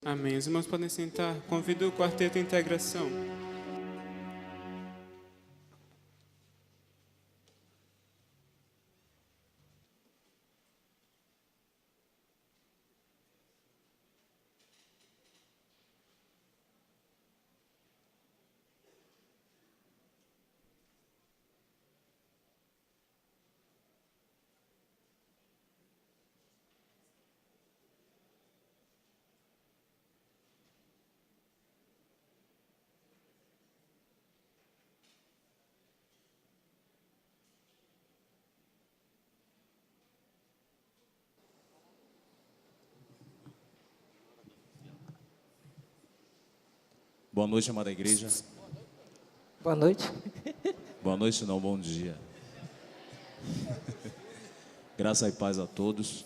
Amém. Os irmãos podem sentar. Convido o quarteto Integração. Boa noite, amada igreja. Boa noite. Boa noite, não, bom dia. Graça e paz a todos.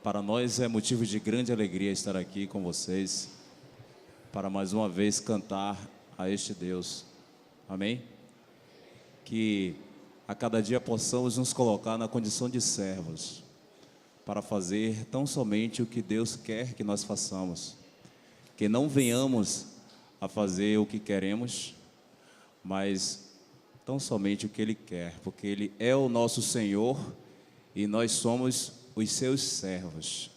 Para nós é motivo de grande alegria estar aqui com vocês, para mais uma vez cantar a este Deus. Amém? Que a cada dia possamos nos colocar na condição de servos, para fazer tão somente o que Deus quer que nós façamos. Que não venhamos a fazer o que queremos, mas tão somente o que Ele quer, porque Ele é o nosso Senhor e nós somos os seus servos.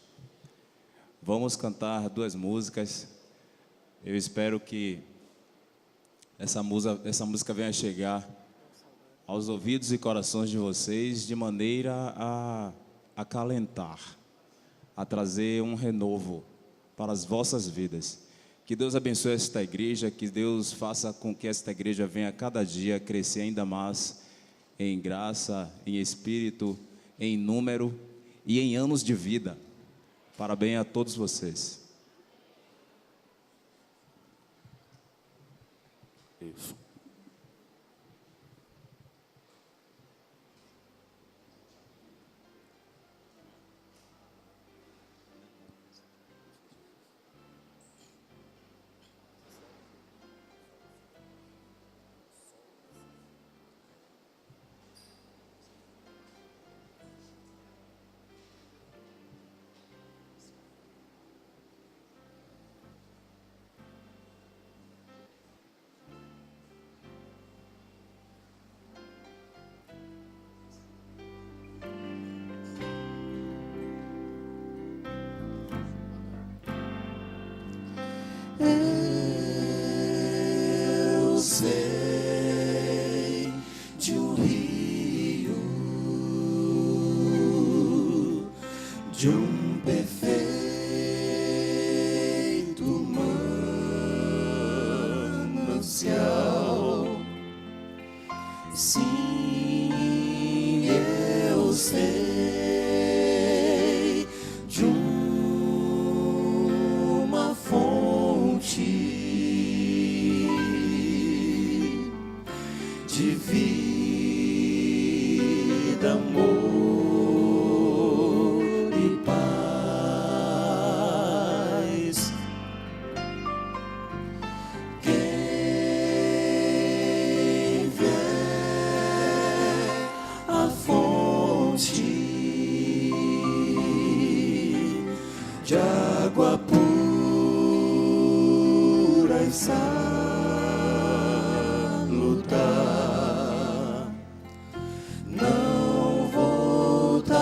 Vamos cantar duas músicas. Eu espero que essa música venha chegar aos ouvidos e corações de vocês de maneira a acalentar, a trazer um renovo para as vossas vidas. Que Deus abençoe esta igreja, que Deus faça com que esta igreja venha cada dia crescer ainda mais em graça, em espírito, em número e em anos de vida. Parabéns a todos vocês. Isso. Eu sei de um rio, de um perfeito manancial. Sim, eu sei de uma fonte de vida, amor e paz. Quem vier à fonte de água pura e salutar, não voltará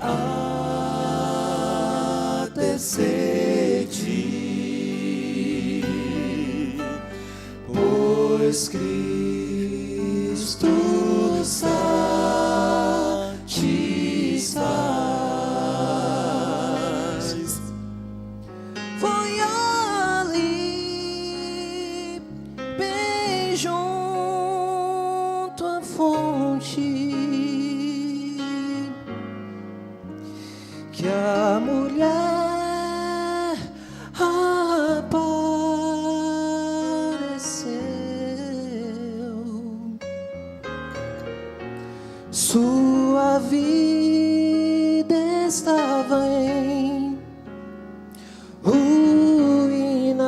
a ter sede, pois Cristo satisfaz. Foi ali, bem junto à fonte, que a mulher apareceu. Sua vida estava em ruínas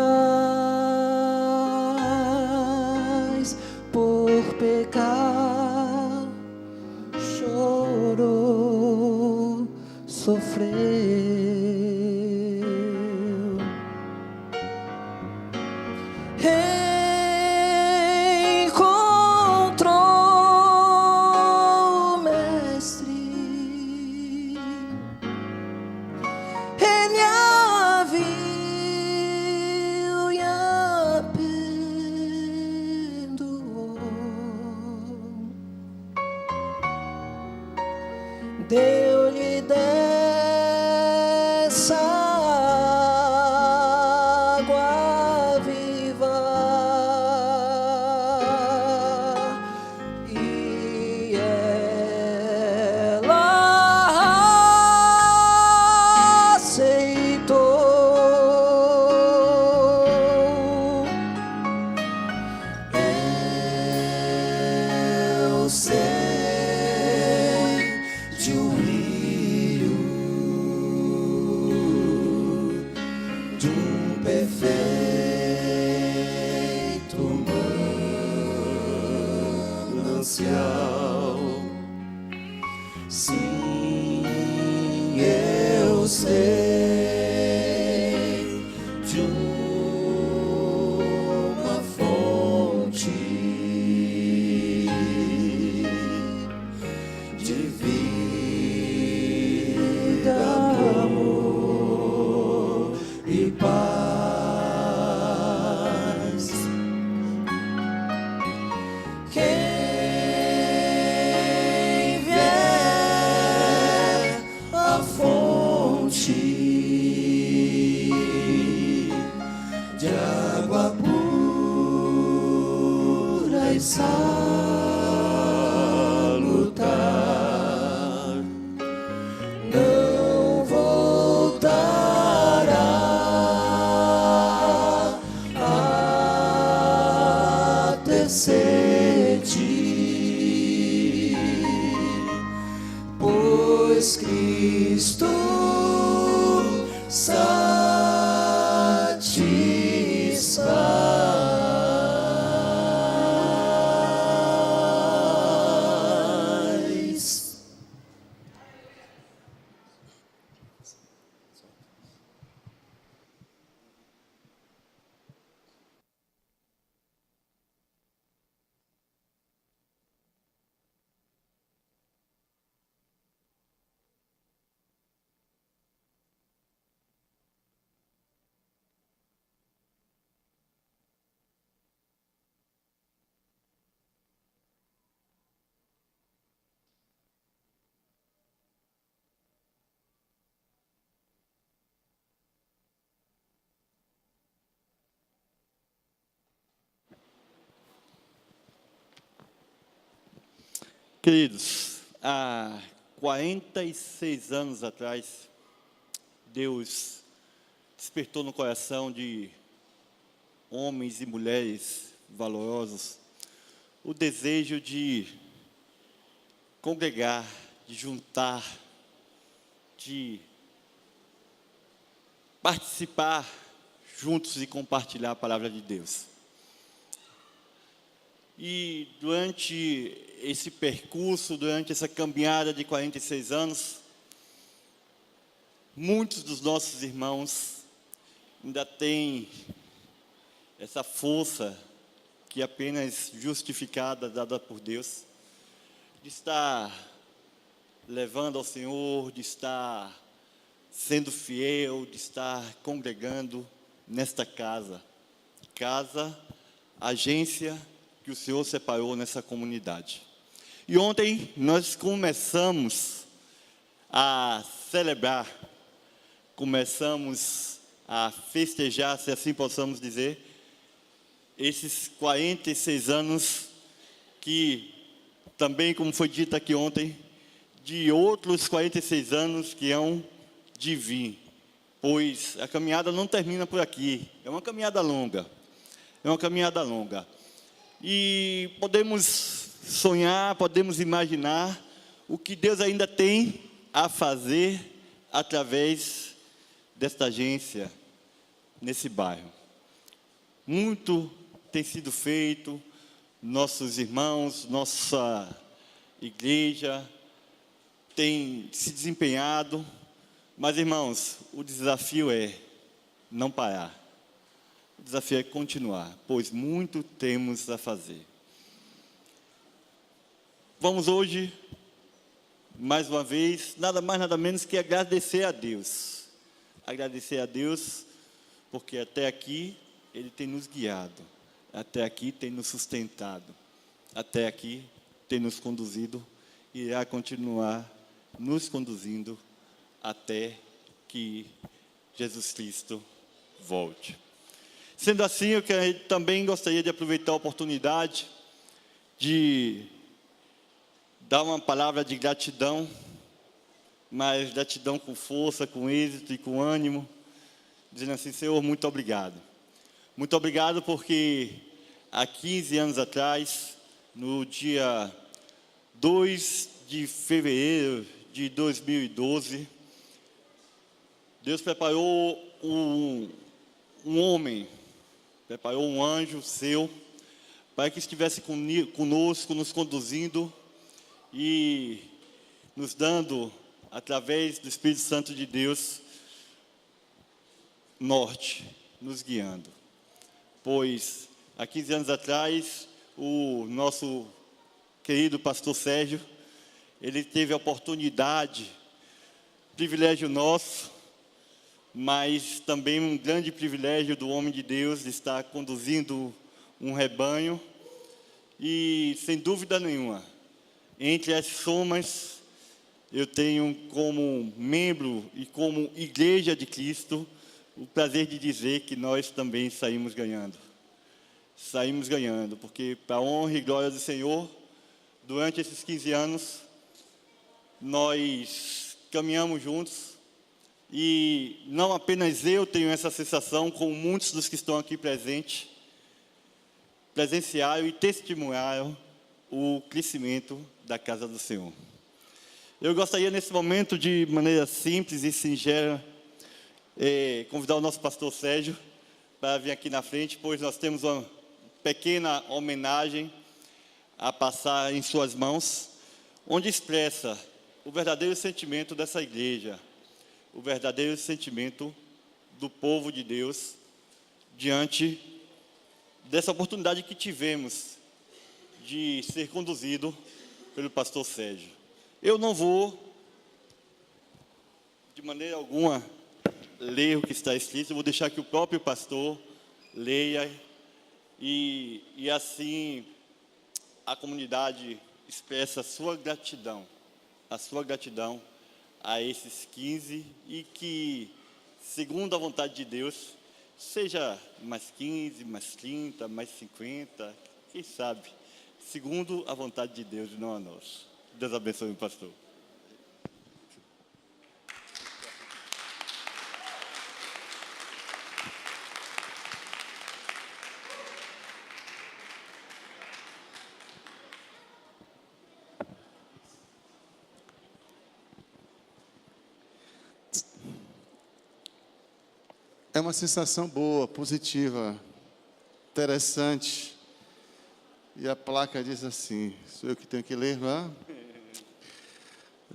por pecar, chorou, sofreu. sofreu. Encontrou o Mestre, ele a viu e a perdoou. Deu-lhe dessa água viva e ela aceitou. Eu sei de um rio, de um perfeito manancial. Sim, eu sei de uma fonte de vida, amor e paz. Quem vier à fonte de água pura e salutar, não voltará a ter sede, pois Cristo satisfaz. Queridos, há 46 anos atrás, Deus despertou no coração de homens e mulheres valorosos o desejo de congregar, de juntar, de participar juntos e compartilhar a palavra de Deus. E durante esse percurso, durante essa caminhada de 46 anos, muitos dos nossos irmãos ainda têm essa força que é apenas justificada, dada por Deus, de estar levando ao Senhor, de estar sendo fiel, de estar congregando nesta casa, agência que o Senhor separou nessa comunidade. E ontem nós começamos a celebrar, começamos a festejar, se assim possamos dizer, esses 46 anos que também, como foi dito aqui ontem, de outros 46 anos que hão de vir, pois a caminhada não termina por aqui, é uma caminhada longa, e podemos sonhar, podemos imaginar o que Deus ainda tem a fazer através desta agência, nesse bairro. Muito tem sido feito, nossos irmãos, nossa igreja tem se desempenhado, Mas, irmãos, o desafio é não parar. O desafio é continuar, pois muito temos a fazer. Vamos hoje, mais uma vez, nada mais, nada menos que agradecer a Deus. Agradecer a Deus, porque até aqui Ele tem nos guiado, até aqui tem nos sustentado, até aqui tem nos conduzido e irá continuar nos conduzindo até que Jesus Cristo volte. Sendo assim, eu também gostaria de aproveitar a oportunidade de dar uma palavra de gratidão, mas gratidão com força, com êxito e com ânimo, dizendo assim: Senhor, muito obrigado. Muito obrigado porque há 15 anos atrás, no dia 2 de fevereiro de 2012, Deus preparou um homem, preparou um anjo seu, para que estivesse conosco, nos conduzindo e nos dando, através do Espírito Santo de Deus, norte, nos guiando. Pois, há 15 anos atrás, o nosso querido pastor Sérgio, ele teve a oportunidade, privilégio nosso, mas também um grande privilégio do homem de Deus de estar conduzindo um rebanho. E, sem dúvida nenhuma, entre as somas, eu tenho como membro e como Igreja de Cristo o prazer de dizer que nós também saímos ganhando. Saímos ganhando, porque, para a honra e glória do Senhor, durante esses 15 anos, nós caminhamos juntos. E não apenas eu tenho essa sensação, como muitos dos que estão aqui presentes, presenciaram e testemunharam o crescimento da casa do Senhor. Eu gostaria, nesse momento, de maneira simples e singela, convidar o nosso pastor Sérgio para vir aqui na frente, pois nós temos uma pequena homenagem a passar em suas mãos, onde expressa o verdadeiro sentimento dessa igreja, o verdadeiro sentimento do povo de Deus diante dessa oportunidade que tivemos de ser conduzido pelo pastor Sérgio. Eu não vou, de maneira alguma, ler o que está escrito, eu vou deixar que o próprio pastor leia e assim a comunidade expressa a sua gratidão a esses 15 e que, segundo a vontade de Deus, seja mais 15, mais 30, mais 50, quem sabe, segundo a vontade de Deus e não a nossa. Deus abençoe o pastor. É uma sensação boa, positiva, interessante. E a placa diz assim, sou eu que tenho que ler, não é?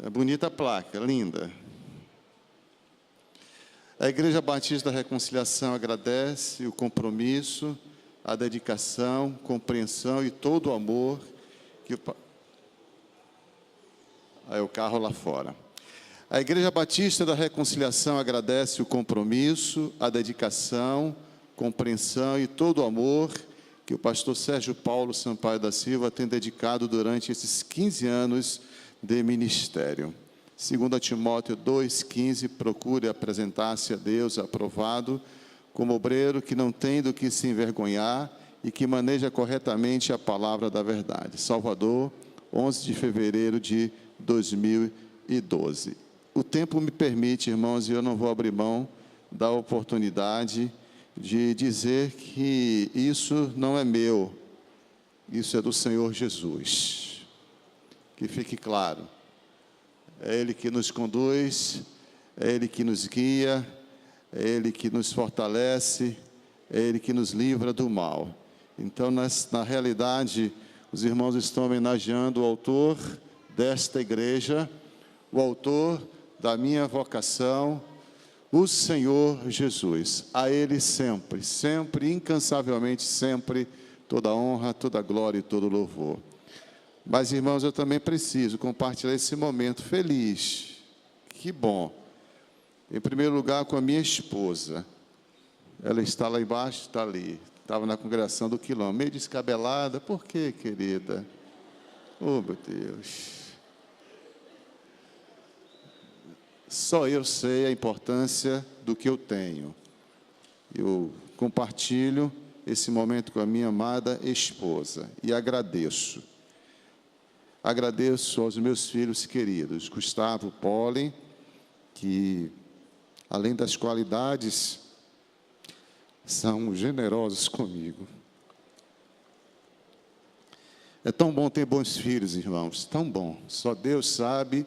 É bonita a placa, linda. A Igreja Batista da Reconciliação agradece o compromisso, a dedicação, compreensão e todo o amor que Aí o carro lá fora. A Igreja Batista da Reconciliação agradece o compromisso, a dedicação, compreensão e todo o amor que o pastor Sérgio Paulo Sampaio da Silva tem dedicado durante esses 15 anos de ministério. 2 Timóteo 2,15, procure apresentar-se a Deus aprovado, como obreiro que não tem do que se envergonhar e que maneja corretamente a palavra da verdade. Salvador, 11 de fevereiro de 2012. O tempo me permite, irmãos, e eu não vou abrir mão da oportunidade de dizer que isso não é meu, isso é do Senhor Jesus. Que fique claro, é Ele que nos conduz, é Ele que nos guia, é Ele que nos fortalece, é Ele que nos livra do mal. Então, na realidade, os irmãos estão homenageando o autor desta igreja, o autor da minha vocação, o Senhor Jesus. A Ele sempre, sempre, incansavelmente, sempre, toda honra, toda glória e todo louvor. Mas, irmãos, eu também preciso compartilhar esse momento feliz. Que bom. Em primeiro lugar, com a minha esposa. Ela está lá embaixo, está ali. Estava na congregação do quilômetro, meio descabelada. Por quê, querida? Oh, meu Deus. Só eu sei a importância do que eu tenho. Eu compartilho esse momento com a minha amada esposa e agradeço. Agradeço aos meus filhos queridos, Gustavo, Polly, que, além das qualidades, são generosos comigo. É tão bom ter bons filhos, irmãos, tão bom. Só Deus sabe,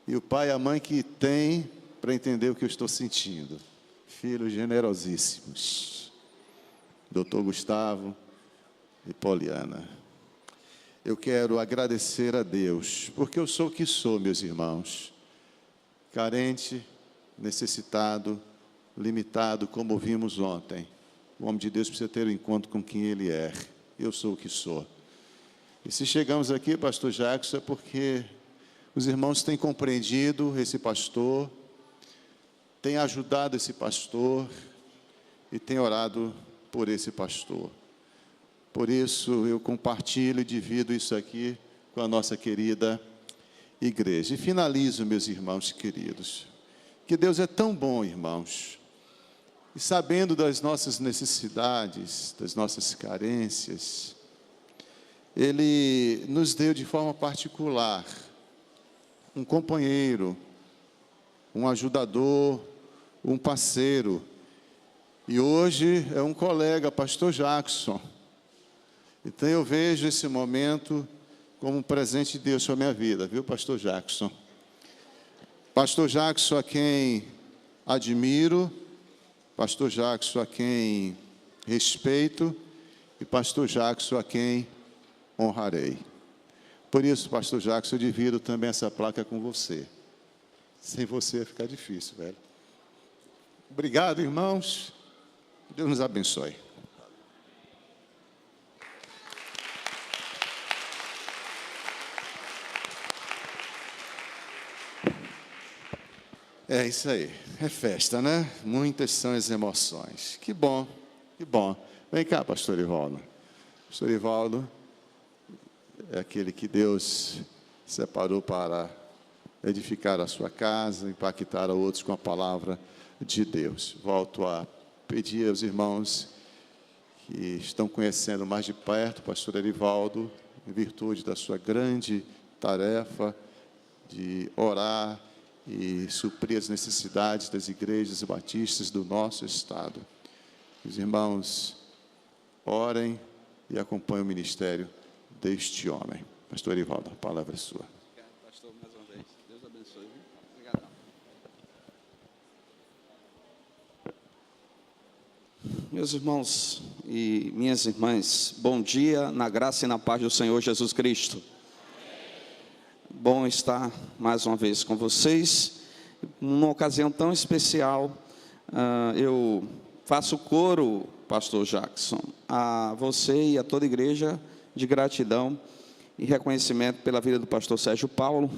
e o pai e a mãe que tem para entender o que eu estou sentindo. Filhos generosíssimos. Doutor Gustavo e Poliana. Eu quero agradecer a Deus, porque eu sou o que sou, meus irmãos. Carente, necessitado, limitado, como vimos ontem. O homem de Deus precisa ter um encontro com quem Ele é. Eu sou o que sou. E se chegamos aqui, pastor Jackson, é porque os irmãos têm compreendido esse pastor, têm ajudado esse pastor e têm orado por esse pastor. Por isso, eu compartilho e divido isso aqui com a nossa querida igreja. E finalizo, meus irmãos queridos, que Deus é tão bom, irmãos, e sabendo das nossas necessidades, das nossas carências, Ele nos deu de forma particular um companheiro, um ajudador, um parceiro, e hoje é um colega, pastor Jackson. Então eu vejo esse momento como um presente de Deus para a minha vida, viu, pastor Jackson? Pastor Jackson, a quem admiro, pastor Jackson, a quem respeito, e pastor Jackson, a quem honrarei. Por isso, pastor Jackson, eu divido também essa placa com você. Sem você vai ficar difícil, velho. Obrigado, irmãos. Deus nos abençoe. É isso aí, é festa, né? Muitas são as emoções. Que bom, que bom. Vem cá, pastor Ivaldo. Pastor Ivaldo é aquele que Deus separou para edificar a sua casa, impactar a outros com a palavra de Deus. Volto a pedir aos irmãos que estão conhecendo mais de perto o pastor Erivaldo, em virtude da sua grande tarefa de orar e suprir as necessidades das igrejas batistas do nosso estado. Os irmãos orem e acompanhem o ministério deste homem. Pastor Erivaldo, a palavra é sua. Obrigado, pastor, mais uma vez. Deus abençoe. Obrigado. Meus irmãos e minhas irmãs, bom dia, na graça e na paz do Senhor Jesus Cristo. Bom estar mais uma vez com vocês, numa ocasião tão especial. Eu faço coro, pastor Jackson, a você e a toda a igreja de gratidão e reconhecimento pela vida do pastor Sérgio Paulo.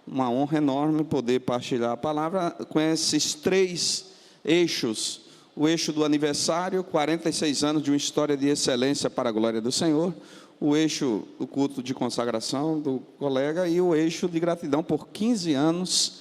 Uma honra enorme poder partilhar a palavra com esses três eixos. O eixo do aniversário, 46 anos de uma história de excelência para a glória do Senhor. O eixo do culto de consagração do colega e o eixo de gratidão por 15 anos,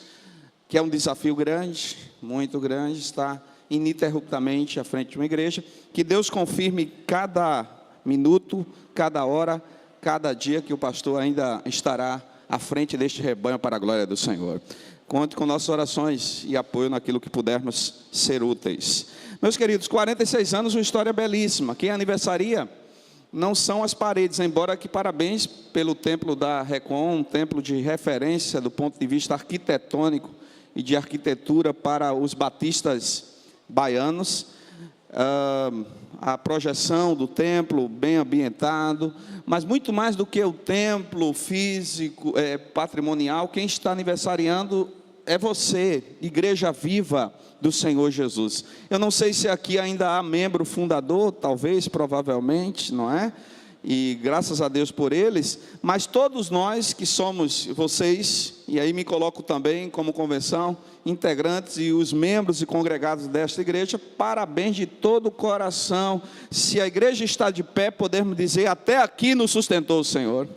que é um desafio grande, muito grande, estar ininterruptamente à frente de uma igreja. Que Deus confirme cada minuto, cada hora, cada dia que o pastor ainda estará à frente deste rebanho para a glória do Senhor. Conte com nossas orações e apoio naquilo que pudermos ser úteis. Meus queridos, 46 anos, uma história belíssima. Quem aniversaria não são as paredes, embora que parabéns pelo templo da Recon, um templo de referência do ponto de vista arquitetônico e de arquitetura para os batistas baianos. A projeção do templo bem ambientado, mas muito mais do que o templo físico, patrimonial, quem está aniversariando é você, igreja viva do Senhor Jesus. Eu não sei se aqui ainda há membro fundador, talvez, provavelmente, não é? E graças a Deus por eles, mas todos nós que somos vocês, e aí me coloco também como convenção, integrantes e os membros e congregados desta igreja, parabéns de todo o coração. Se a igreja está de pé, podemos dizer, até aqui nos sustentou o Senhor.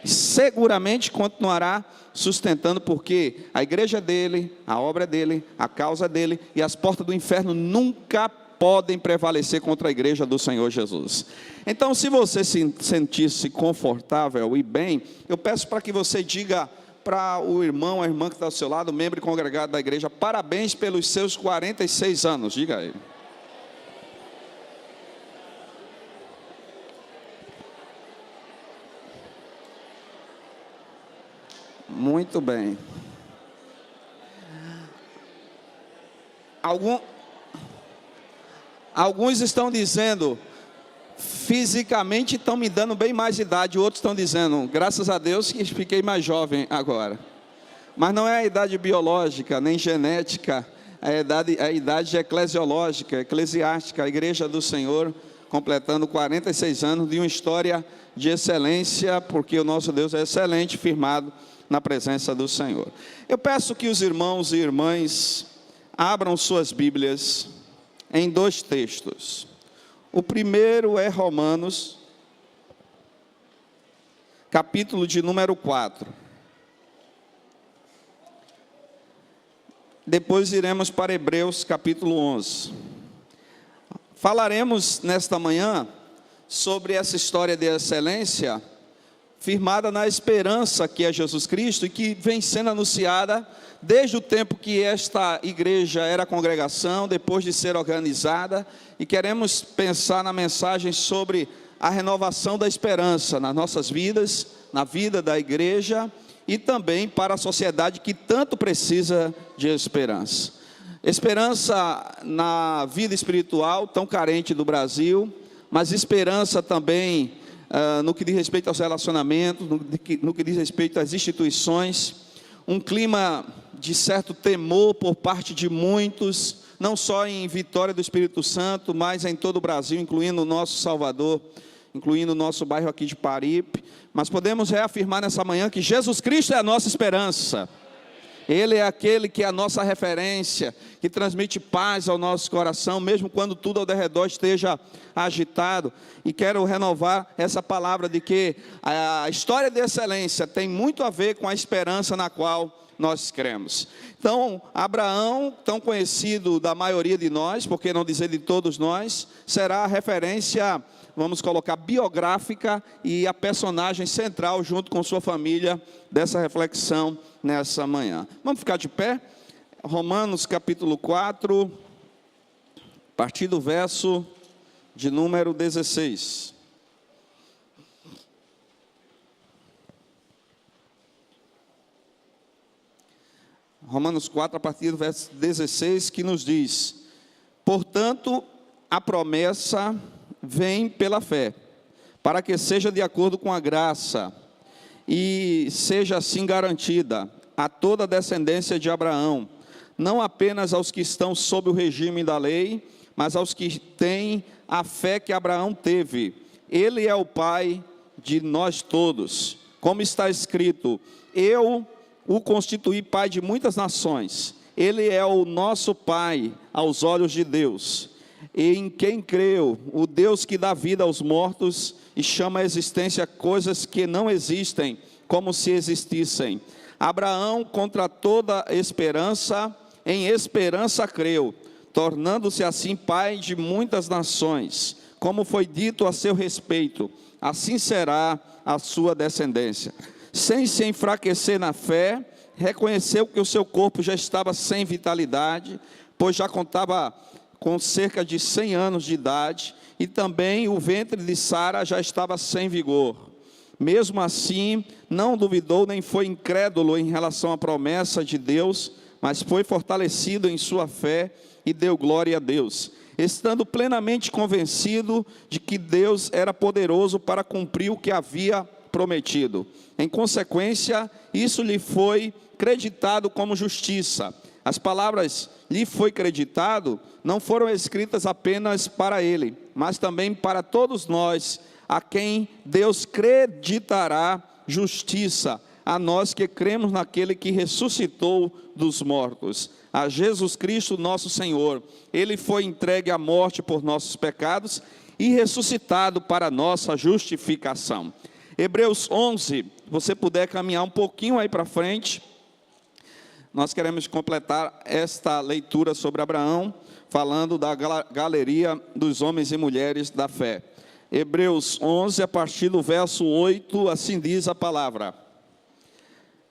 Seguramente continuará sustentando, porque a igreja é dele, a obra é dele, a causa é dele, e as portas do inferno nunca podem prevalecer contra a igreja do Senhor Jesus. Então, se você se sentir-se confortável e bem, eu peço para que você diga para o irmão, a irmã que está ao seu lado, membro e congregado da igreja, parabéns pelos seus 46 anos, diga aí. Muito bem. Alguns estão dizendo, fisicamente estão me dando bem mais idade. Outros estão dizendo, graças a Deus que fiquei mais jovem agora. Mas não é a idade biológica, nem genética, é a idade eclesiológica, eclesiástica, a igreja do Senhor, completando 46 anos de uma história de excelência, porque o nosso Deus é excelente, firmado na presença do Senhor. Eu peço que os irmãos e irmãs abram suas Bíblias em 2 textos. O primeiro é Romanos, capítulo de número 4. Depois iremos para Hebreus, capítulo 11. Falaremos nesta manhã sobre essa história de excelência, firmada na esperança que é Jesus Cristo, e que vem sendo anunciada desde o tempo que esta igreja era congregação, depois de ser organizada, e queremos pensar na mensagem sobre a renovação da esperança nas nossas vidas, na vida da igreja, e também para a sociedade que tanto precisa de esperança. Esperança na vida espiritual, tão carente do Brasil, mas esperança também no que diz respeito aos relacionamentos, no que diz respeito às instituições, um clima de certo temor por parte de muitos, não só em Vitória do Espírito Santo, mas em todo o Brasil, incluindo o nosso Salvador, incluindo o nosso bairro aqui de Paripe. Mas podemos reafirmar nessa manhã que Jesus Cristo é a nossa esperança. Ele é aquele que é a nossa referência, que transmite paz ao nosso coração, mesmo quando tudo ao redor esteja agitado. E quero renovar essa palavra de que a história de excelência tem muito a ver com a esperança na qual nós cremos. Então, Abraão, tão conhecido da maioria de nós, por que não dizer de todos nós, será a referência, vamos colocar, biográfica e a personagem central, junto com sua família, dessa reflexão nessa manhã. Vamos ficar de pé? Romanos capítulo 4, a partir do verso de número 16. Romanos 4, a partir do verso 16, que nos diz: portanto, a promessa vem pela fé, para que seja de acordo com a graça, e seja assim garantida a toda a descendência de Abraão, não apenas aos que estão sob o regime da lei, mas aos que têm a fé que Abraão teve. Ele é o pai de nós todos, como está escrito: eu o constituí pai de muitas nações. Ele é o nosso pai aos olhos de Deus, e em quem creu, o Deus que dá vida aos mortos e chama à existência coisas que não existem, como se existissem. Abraão, contra toda esperança, em esperança creu, tornando-se assim pai de muitas nações, como foi dito a seu respeito, assim será a sua descendência. Sem se enfraquecer na fé, reconheceu que o seu corpo já estava sem vitalidade, pois já contava com cerca de 100 anos de idade, e também o ventre de Sara já estava sem vigor. Mesmo assim, não duvidou nem foi incrédulo em relação à promessa de Deus, mas foi fortalecido em sua fé e deu glória a Deus, estando plenamente convencido de que Deus era poderoso para cumprir o que havia prometido. Em consequência, isso lhe foi creditado como justiça. As palavras lhe foi creditado não foram escritas apenas para ele, mas também para todos nós, a quem Deus creditará justiça, a nós que cremos naquele que ressuscitou dos mortos, a Jesus Cristo nosso Senhor. Ele foi entregue à morte por nossos pecados e ressuscitado para nossa justificação. Hebreus 11, se você puder caminhar um pouquinho aí para frente, nós queremos completar esta leitura sobre Abraão, falando da galeria dos homens e mulheres da fé. Hebreus 11, a partir do verso 8, assim diz a palavra.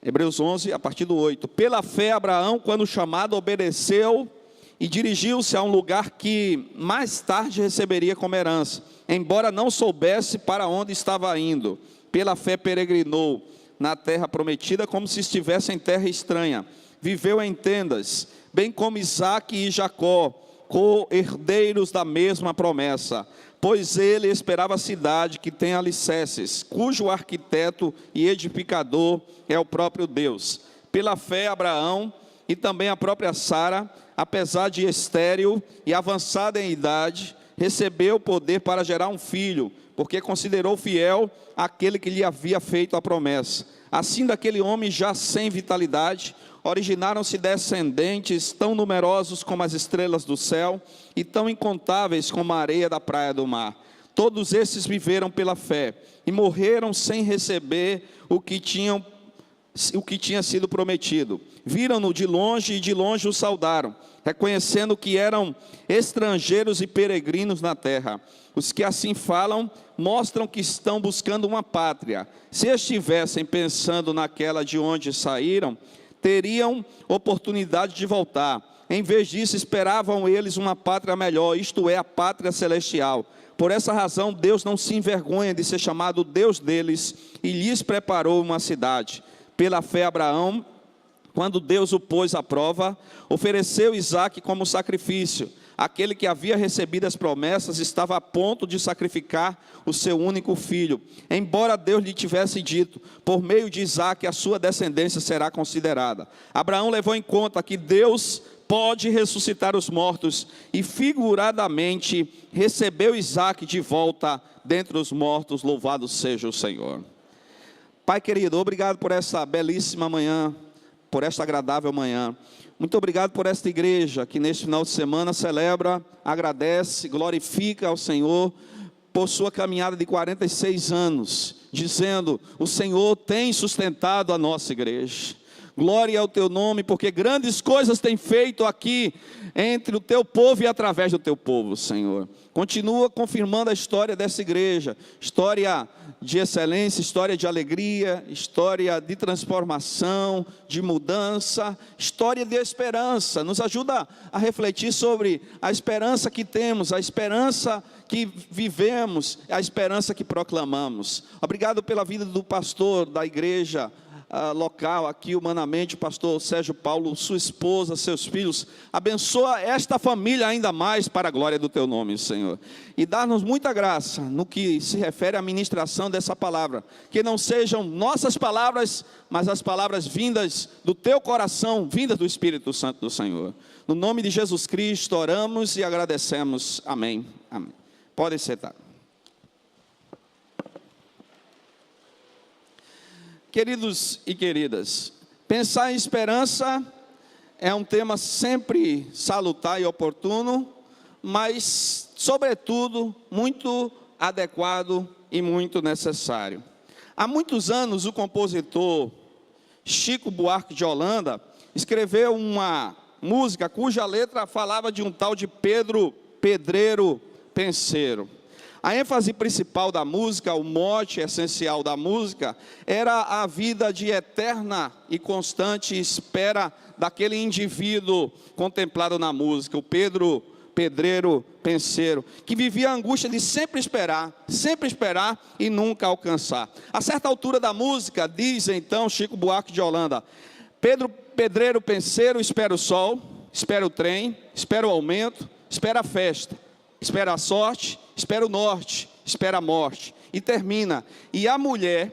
Hebreus 11, a partir do 8. Pela fé, Abraão, quando chamado, obedeceu e dirigiu-se a um lugar que mais tarde receberia como herança, embora não soubesse para onde estava indo. Pela fé peregrinou na terra prometida, como se estivesse em terra estranha. Viveu em tendas, bem como Isaque e Jacó, co-herdeiros da mesma promessa. Pois ele esperava a cidade que tem alicerces, cujo arquiteto e edificador é o próprio Deus. Pela fé, Abraão e também a própria Sara, apesar de estéril e avançada em idade, recebeu o poder para gerar um filho, porque considerou fiel aquele que lhe havia feito a promessa. Assim, daquele homem já sem vitalidade, originaram-se descendentes tão numerosos como as estrelas do céu e tão incontáveis como a areia da praia do mar. Todos esses viveram pela fé e morreram sem receber o que tinha sido prometido. Viram-no de longe e de longe o saudaram, reconhecendo que eram estrangeiros e peregrinos na terra. Os que assim falam mostram que estão buscando uma pátria. Se estivessem pensando naquela de onde saíram, teriam oportunidade de voltar. Em vez disso, esperavam eles uma pátria melhor, isto é, a pátria celestial. Por essa razão, Deus não se envergonha de ser chamado Deus deles e lhes preparou uma cidade. Pela fé, Abraão, quando Deus o pôs à prova, ofereceu Isaque como sacrifício. Aquele que havia recebido as promessas estava a ponto de sacrificar o seu único filho, embora Deus lhe tivesse dito: por meio de Isaque a sua descendência será considerada. Abraão levou em conta que Deus pode ressuscitar os mortos e figuradamente recebeu Isaque de volta dentre os mortos. Louvado seja o Senhor. Pai querido, obrigado por essa belíssima manhã, por esta agradável manhã. Muito obrigado por esta igreja que neste final de semana celebra, agradece, glorifica ao Senhor por sua caminhada de 46 anos, dizendo: o Senhor tem sustentado a nossa igreja. Glória ao teu nome, porque grandes coisas tem feito aqui entre o teu povo e através do teu povo, Senhor. Continua confirmando a história dessa igreja, história de excelência, história de alegria, história de transformação, de mudança, história de esperança. Nos ajuda a refletir sobre a esperança que temos, a esperança que vivemos, a esperança que proclamamos. Obrigado pela vida do pastor da igreja local aqui humanamente, o pastor Sérgio Paulo, sua esposa, seus filhos. Abençoa esta família ainda mais para a glória do teu nome, Senhor, e dá-nos muita graça no que se refere à ministração dessa palavra, que não sejam nossas palavras, mas as palavras vindas do teu coração, vindas do Espírito Santo do Senhor. No nome de Jesus Cristo oramos e agradecemos. Amém. Amém. Podem sentar. Queridos e queridas, pensar em esperança é um tema sempre salutar e oportuno, mas, sobretudo, muito adequado e muito necessário. Há muitos anos, o compositor Chico Buarque de Holanda escreveu uma música cuja letra falava de um tal de Pedro Pedreiro Penseiro. A ênfase principal da música, o mote essencial da música, era a vida de eterna e constante espera daquele indivíduo contemplado na música, o Pedro Pedreiro Penseiro, que vivia a angústia de sempre esperar e nunca alcançar. A certa altura da música, diz então Chico Buarque de Holanda: Pedro Pedreiro Penseiro espera o sol, espera o trem, espera o aumento, espera a festa, espera a sorte, espera o norte, espera a morte. E termina: e a mulher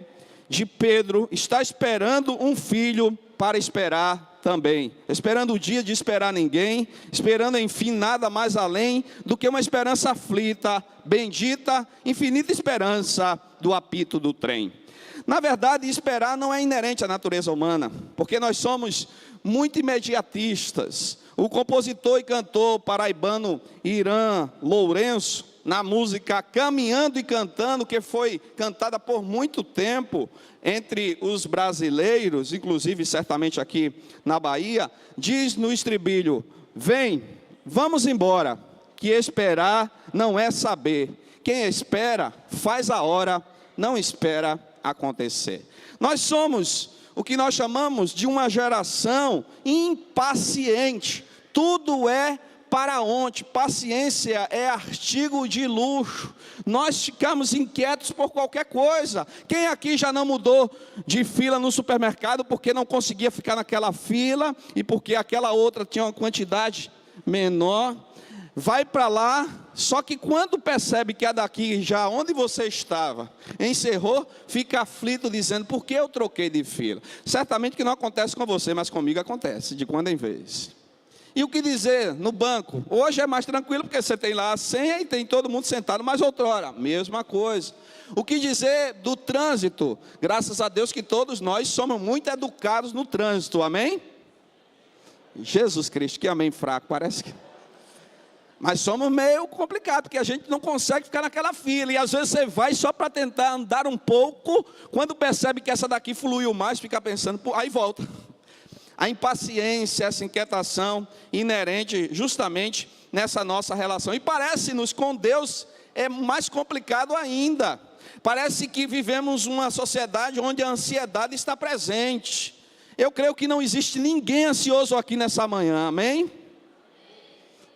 de Pedro está esperando um filho para esperar também. Esperando o dia de esperar ninguém, esperando enfim nada mais além do que uma esperança aflita, bendita, infinita esperança do apito do trem. Na verdade, esperar não é inerente à natureza humana, porque nós somos muito imediatistas. O compositor e cantor paraibano Irã Lourenço, na música Caminhando e Cantando, que foi cantada por muito tempo entre os brasileiros, inclusive certamente aqui na Bahia, diz no estribilho: vem, vamos embora, que esperar não é saber. Quem espera faz a hora, não espera acontecer. Nós somos o que nós chamamos de uma geração impaciente. Tudo é para ontem. Paciência é artigo de luxo. Nós ficamos inquietos por qualquer coisa. Quem aqui já não mudou de fila no supermercado porque não conseguia ficar naquela fila e porque aquela outra tinha uma quantidade menor? Vai para lá, só que quando percebe que a daqui, já onde você estava, encerrou, fica aflito dizendo: por que eu troquei de fila? Certamente que não acontece com você, mas comigo acontece, de quando em vez. E o que dizer no banco? Hoje é mais tranquilo, porque você tem lá a senha e tem todo mundo sentado, mas outrora, mesma coisa. O que dizer do trânsito? Graças a Deus que todos nós somos muito educados no trânsito, amém? Jesus Cristo, que amém fraco, parece que... Mas somos meio complicados, porque a gente não consegue ficar naquela fila. E às vezes você vai só para tentar andar um pouco, quando percebe que essa daqui fluiu mais, fica pensando, aí volta. A impaciência, essa inquietação inerente justamente nessa nossa relação. E parece-nos com Deus é mais complicado ainda. Parece que vivemos uma sociedade onde a ansiedade está presente. Eu creio que não existe ninguém ansioso aqui nessa manhã, amém?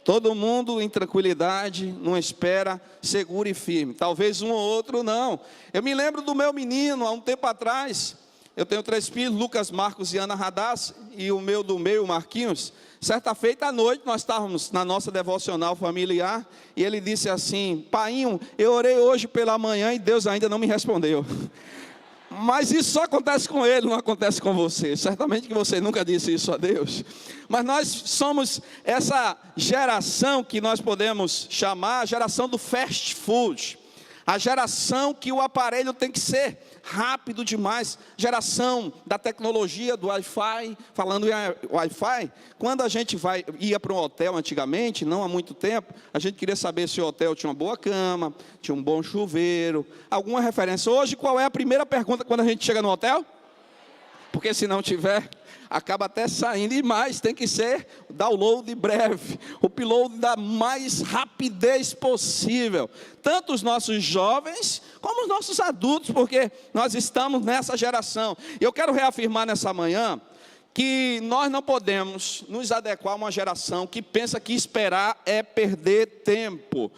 Todo mundo em tranquilidade, numa espera segura e firme. Talvez um ou outro não. Eu me lembro do meu menino, há um tempo atrás. Eu tenho 3 filhos, Lucas, Marcos e Ana Radassa. E o meu do meio, Marquinhos. Certa feita à noite, nós estávamos na nossa devocional familiar. E ele disse assim: painho, eu orei hoje pela manhã e Deus ainda não me respondeu. Mas isso só acontece com ele, não acontece com você. Certamente que você nunca disse isso a Deus. Mas nós somos essa geração que nós podemos chamar a geração do fast food. A geração que o aparelho tem que ser rápido demais. Geração da tecnologia, do Wi-Fi. Falando em Wi-Fi, quando a gente ia para um hotel antigamente, não há muito tempo, a gente queria saber se o hotel tinha uma boa cama, tinha um bom chuveiro, alguma referência. Hoje, qual é a primeira pergunta quando a gente chega no hotel? Porque se não tiver, acaba até saindo. E mais, tem que ser download breve, o upload da mais rapidez possível. Tanto os nossos jovens, como os nossos adultos, porque nós estamos nessa geração. E eu quero reafirmar nessa manhã, que nós não podemos nos adequar a uma geração que pensa que esperar é perder tempo.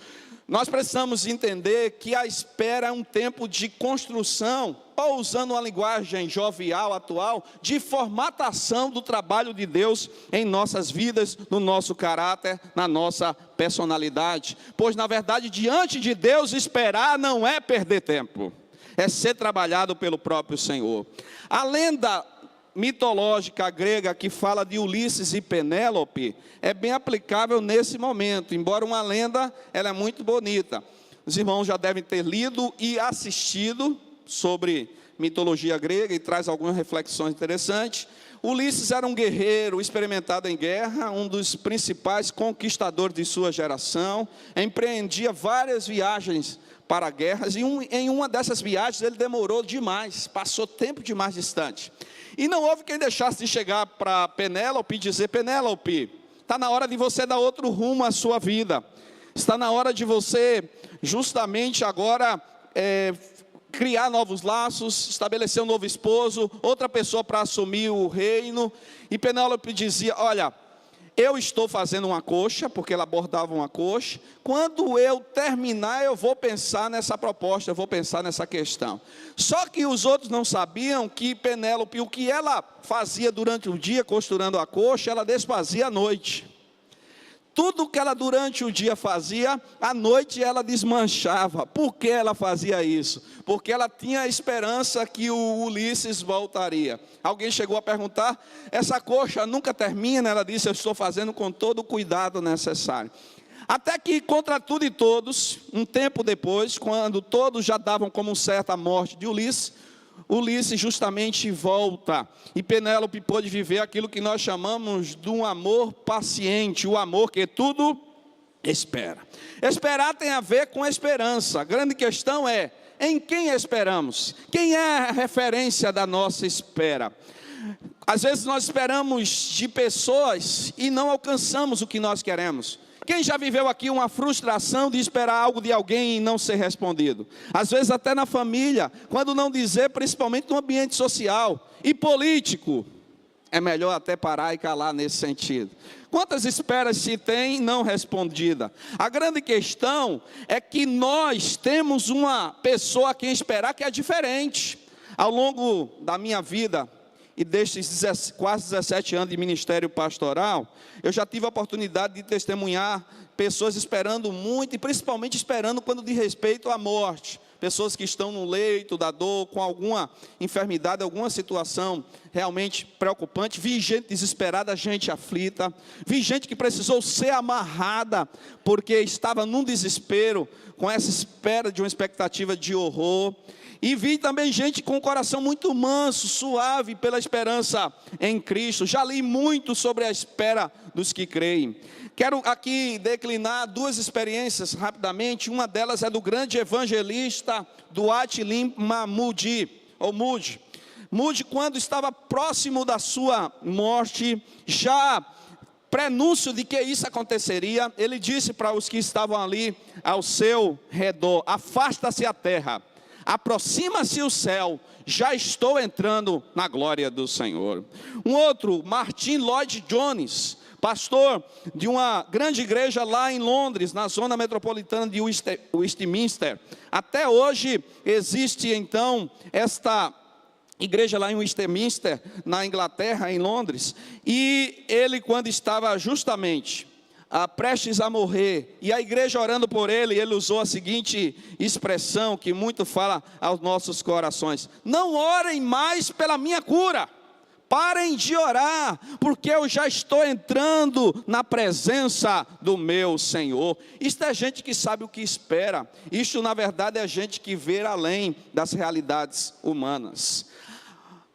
Nós precisamos entender que a espera é um tempo de construção, ou usando uma linguagem jovial atual, de formatação do trabalho de Deus em nossas vidas, no nosso caráter, na nossa personalidade. Pois, na verdade, diante de Deus, esperar não é perder tempo, é ser trabalhado pelo próprio Senhor. A lenda mitológica grega que fala de Ulisses e Penélope é bem aplicável nesse momento, embora uma lenda, ela é muito bonita. Os irmãos já devem ter lido e assistido sobre mitologia grega e traz algumas reflexões interessantes. Ulisses era um guerreiro experimentado em guerra, um dos principais conquistadores de sua geração, empreendia várias viagens para guerras, e em uma dessas viagens ele demorou demais, passou tempo demais distante. E não houve quem deixasse de chegar para Penélope e dizer: Penélope, está na hora de você dar outro rumo à sua vida. Está na hora de você, justamente agora, criar novos laços, estabelecer um novo esposo, outra pessoa para assumir o reino. E Penélope dizia: olha, eu estou fazendo uma coxa, porque ela bordava uma coxa. Quando eu terminar, eu vou pensar nessa proposta, eu vou pensar nessa questão. Só que os outros não sabiam que Penélope, o que ela fazia durante o dia costurando a coxa, ela desfazia à noite. Tudo que ela durante o dia fazia, à noite ela desmanchava. Por que ela fazia isso? Porque ela tinha a esperança que o Ulisses voltaria. Alguém chegou a perguntar, essa coxa nunca termina? Ela disse, eu estou fazendo com todo o cuidado necessário. Até que, contra tudo e todos, um tempo depois, quando todos já davam como certa a morte de Ulisses, Ulisses justamente volta, e Penélope pôde viver aquilo que nós chamamos de um amor paciente, o amor que tudo espera. Esperar tem a ver com esperança. A grande questão é, em quem esperamos? Quem é a referência da nossa espera? Às vezes nós esperamos de pessoas e não alcançamos o que nós queremos. Quem já viveu aqui uma frustração de esperar algo de alguém e não ser respondido? Às vezes até na família, quando não dizer, principalmente no ambiente social e político. É melhor até parar e calar nesse sentido. Quantas esperas se tem não respondida? A grande questão é que nós temos uma pessoa a quem esperar que é diferente. Ao longo da minha vida, e destes quase 17 anos de ministério pastoral, eu já tive a oportunidade de testemunhar pessoas esperando muito, e principalmente esperando quando diz respeito à morte. Pessoas que estão no leito da dor, com alguma enfermidade, alguma situação realmente preocupante. Vi gente desesperada, gente aflita. Vi gente que precisou ser amarrada, porque estava num desespero, com essa espera de uma expectativa de horror. E vi também gente com o coração muito manso, suave, pela esperança em Cristo. Já li muito sobre a espera dos que creem. Quero aqui declinar duas experiências rapidamente. Uma delas é do grande evangelista Dwight Lyman Moody. Moody, quando estava próximo da sua morte, já prenúncio de que isso aconteceria, ele disse para os que estavam ali ao seu redor: afasta-se a terra, aproxima-se o céu, já estou entrando na glória do Senhor. Um outro, Martin Lloyd Jones, pastor de uma grande igreja lá em Londres, na zona metropolitana de Westminster. Até hoje existe então esta igreja lá em Westminster, na Inglaterra, em Londres. E ele, quando estava justamente prestes a morrer, e a igreja orando por ele, ele usou a seguinte expressão que muito fala aos nossos corações: não orem mais pela minha cura, parem de orar, porque eu já estou entrando na presença do meu Senhor. Isto é gente que sabe o que espera. Isto na verdade é gente que vê além das realidades humanas.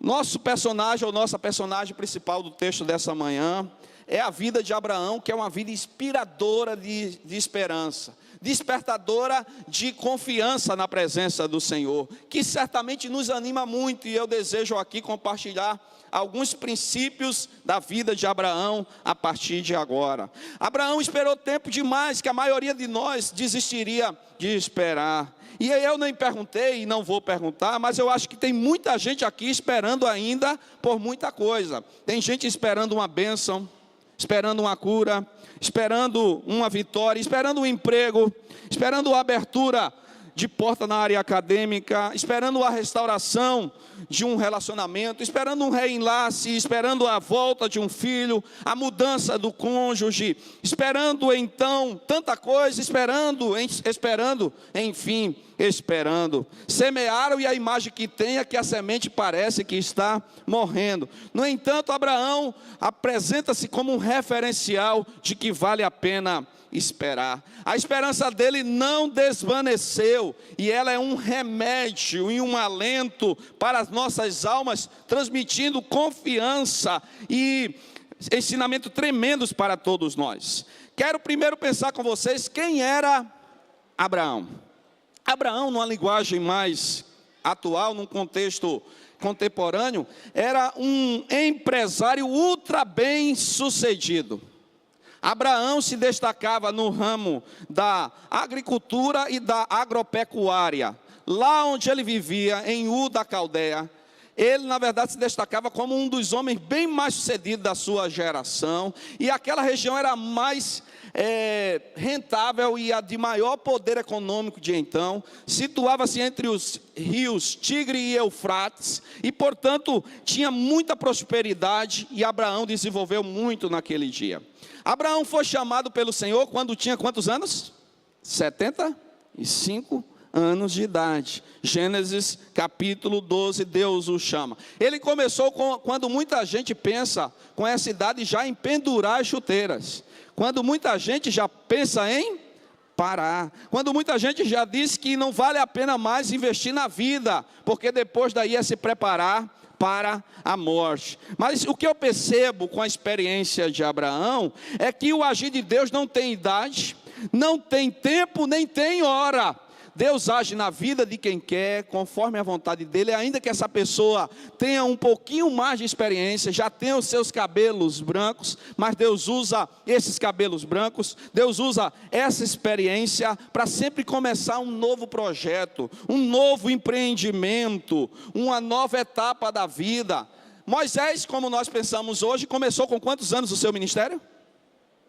Nosso personagem, ou nossa personagem principal do texto dessa manhã, é a vida de Abraão, que é uma vida inspiradora de esperança, despertadora de confiança na presença do Senhor, que certamente nos anima muito, e eu desejo aqui compartilhar alguns princípios da vida de Abraão a partir de agora. Abraão esperou tempo demais, que a maioria de nós desistiria de esperar. E aí eu nem perguntei e não vou perguntar, mas eu acho que tem muita gente aqui esperando ainda por muita coisa. Tem gente esperando uma bênção, esperando uma cura, esperando uma vitória, esperando um emprego, esperando a abertura de porta na área acadêmica, esperando a restauração de um relacionamento, esperando um reenlace, esperando a volta de um filho, a mudança do cônjuge, esperando então tanta coisa, esperando, enfim, esperando. Semearam e a imagem que tem é que a semente parece que está morrendo. No entanto, Abraão apresenta-se como um referencial de que vale a pena esperar. A esperança dele não desvaneceu, e ela é um remédio e um alento para as nossas almas, transmitindo confiança e ensinamento tremendos para todos nós. Quero primeiro pensar com vocês quem era Abraão. Abraão, numa linguagem mais atual, num contexto contemporâneo, era um empresário ultra bem sucedido. Abraão se destacava no ramo da agricultura e da agropecuária. Lá onde ele vivia, em Ur da Caldeia, Ele, na verdade, se destacava como um dos homens bem mais sucedidos da sua geração, e aquela região era mais rentável e a de maior poder econômico de então. Situava-se entre os rios Tigre e Eufrates, e, portanto, tinha muita prosperidade, e Abraão desenvolveu muito naquele dia. Abraão foi chamado pelo Senhor quando tinha quantos anos? 75 anos de idade. Gênesis capítulo 12, Deus o chama. Ele começou quando muita gente pensa com essa idade já em pendurar as chuteiras, quando muita gente já pensa em parar, quando muita gente já diz que não vale a pena mais investir na vida, porque depois daí é se preparar para a morte. Mas o que eu percebo com a experiência de Abraão é que o agir de Deus não tem idade, não tem tempo, nem tem hora. Deus age na vida de quem quer, conforme a vontade dele, ainda que essa pessoa tenha um pouquinho mais de experiência, já tenha os seus cabelos brancos, mas Deus usa esses cabelos brancos, Deus usa essa experiência para sempre começar um novo projeto, um novo empreendimento, uma nova etapa da vida. Moisés, como nós pensamos hoje, começou com quantos anos o seu ministério?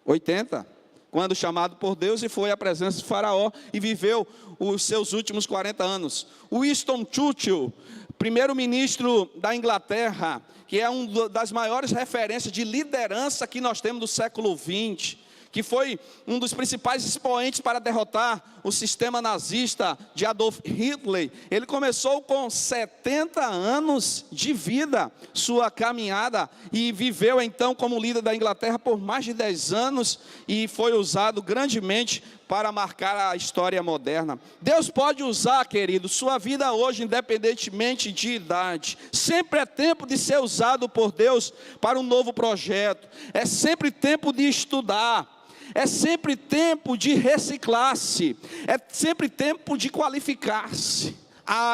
80. Quando chamado por Deus, e foi à presença de Faraó e viveu os seus últimos 40 anos. Winston Churchill, primeiro-ministro da Inglaterra, que é uma das maiores referências de liderança que nós temos do século XX, que foi um dos principais expoentes para derrotar o sistema nazista de Adolf Hitler. Ele começou com 70 anos de vida, sua caminhada, e viveu então como líder da Inglaterra por mais de 10 anos, e foi usado grandemente para marcar a história moderna. Deus pode usar, querido, sua vida hoje, independentemente de idade. Sempre é tempo de ser usado por Deus para um novo projeto. É sempre tempo de estudar. É sempre tempo de reciclar-se. É sempre tempo de qualificar-se.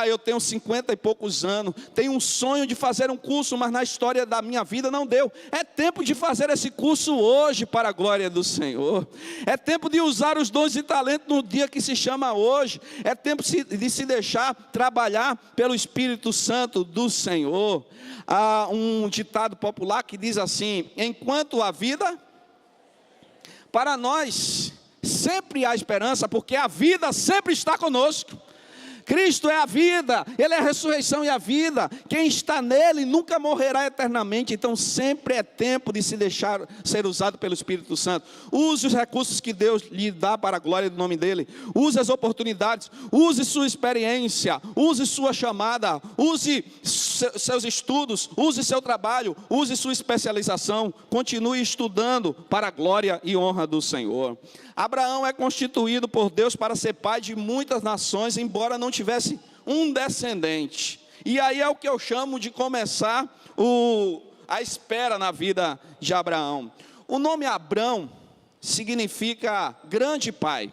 Eu tenho 50 e poucos anos, tenho um sonho de fazer um curso, mas na história da minha vida não deu. É tempo de fazer esse curso hoje para a glória do Senhor. É tempo de usar os dons e talentos no dia que se chama hoje. É tempo de se deixar trabalhar pelo Espírito Santo do Senhor. Há um ditado popular que diz assim: enquanto há vida, para nós sempre há esperança, porque a vida sempre está conosco. Cristo é a vida, Ele é a ressurreição e a vida. Quem está nele nunca morrerá eternamente. Então sempre é tempo de se deixar ser usado pelo Espírito Santo. Use os recursos que Deus lhe dá para a glória do nome dEle. Use as oportunidades, use sua experiência, use sua chamada, use seus estudos, use seu trabalho, use sua especialização. Continue estudando para a glória e honra do Senhor. Abraão é constituído por Deus para ser pai de muitas nações, embora não tivesse um descendente. E aí é o que eu chamo de começar a espera na vida de Abraão. O nome Abrão significa grande pai.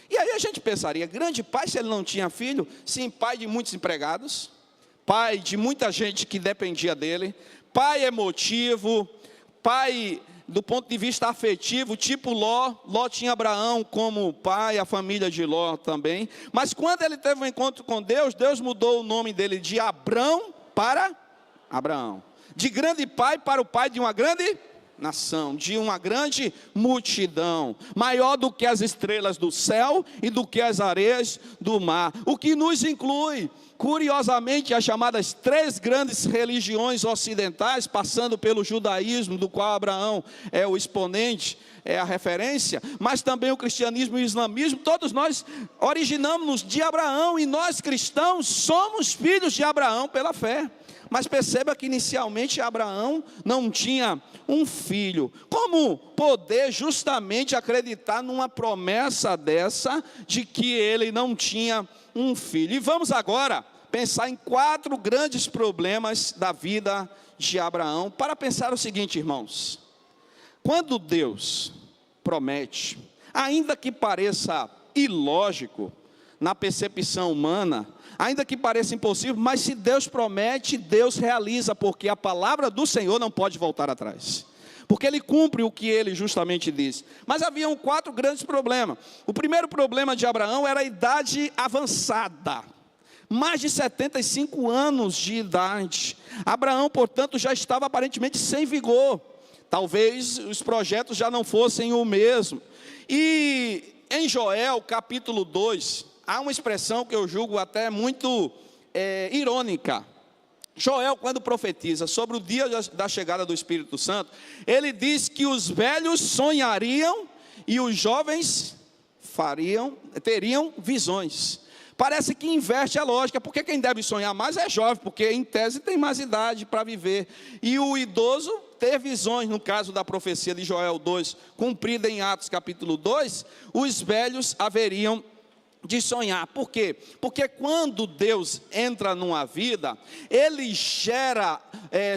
E aí a gente pensaria, grande pai se ele não tinha filho? Sim, pai de muitos empregados, pai de muita gente que dependia dele, pai emotivo, pai do ponto de vista afetivo, tipo Ló. Ló tinha Abraão como pai, a família de Ló também. Mas quando ele teve um encontro com Deus, Deus mudou o nome dele de Abrão para Abraão. De grande pai para o pai de uma grande nação, de uma grande multidão, maior do que as estrelas do céu e do que as areias do mar. O que nos inclui, curiosamente, as chamadas 3 grandes religiões ocidentais, passando pelo judaísmo, do qual Abraão é o exponente, é a referência, mas também o cristianismo e o islamismo. Todos nós originamos-nos de Abraão, e nós cristãos somos filhos de Abraão pela fé. Mas perceba que inicialmente Abraão não tinha um filho. Como poder justamente acreditar numa promessa dessa, de que ele não tinha um filho? E vamos agora pensar em 4 grandes problemas da vida de Abraão, para pensar o seguinte, irmãos: quando Deus promete, ainda que pareça ilógico na percepção humana, ainda que pareça impossível, mas se Deus promete, Deus realiza, porque a palavra do Senhor não pode voltar atrás, porque Ele cumpre o que Ele justamente diz. Mas haviam 4 grandes problemas. O primeiro problema de Abraão era a idade avançada. mais de 75 anos de idade. Abraão, portanto, já estava aparentemente sem vigor. Talvez os projetos já não fossem o mesmo. E em Joel, capítulo 2, há uma expressão que eu julgo até muito irônica. Joel, quando profetiza sobre o dia da chegada do Espírito Santo, ele diz que os velhos sonhariam e os jovens teriam visões. Parece que inverte a lógica, porque quem deve sonhar mais é jovem, porque em tese tem mais idade para viver. E o idoso ter visões, no caso da profecia de Joel 2, cumprida em Atos capítulo 2, os velhos haveriam de sonhar. Por quê? Porque quando Deus entra numa vida, Ele gera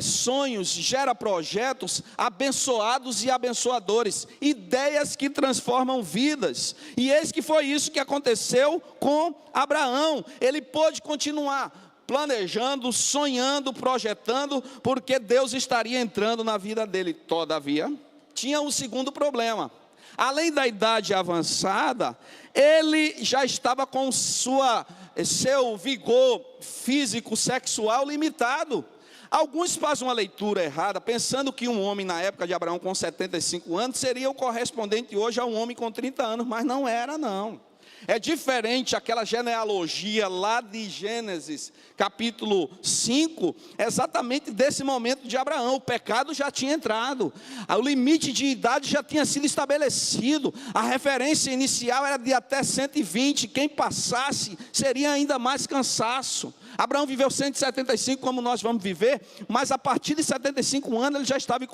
sonhos, gera projetos abençoados e abençoadores, ideias que transformam vidas. E eis que foi isso que aconteceu com Abraão. Ele pôde continuar planejando, sonhando, projetando, porque Deus estaria entrando na vida dele. Todavia, tinha um segundo problema. Além da idade avançada, ele já estava com seu vigor físico, sexual limitado. Alguns fazem uma leitura errada, pensando que um homem na época de Abraão com 75 anos seria o correspondente hoje a um homem com 30 anos, mas não era não. É diferente aquela genealogia lá de Gênesis, capítulo 5, exatamente desse momento de Abraão. O pecado já tinha entrado, o limite de idade já tinha sido estabelecido, a referência inicial era de até 120, quem passasse seria ainda mais cansaço. Abraão viveu 175 como nós vamos viver, mas a partir de 75 anos ele já estava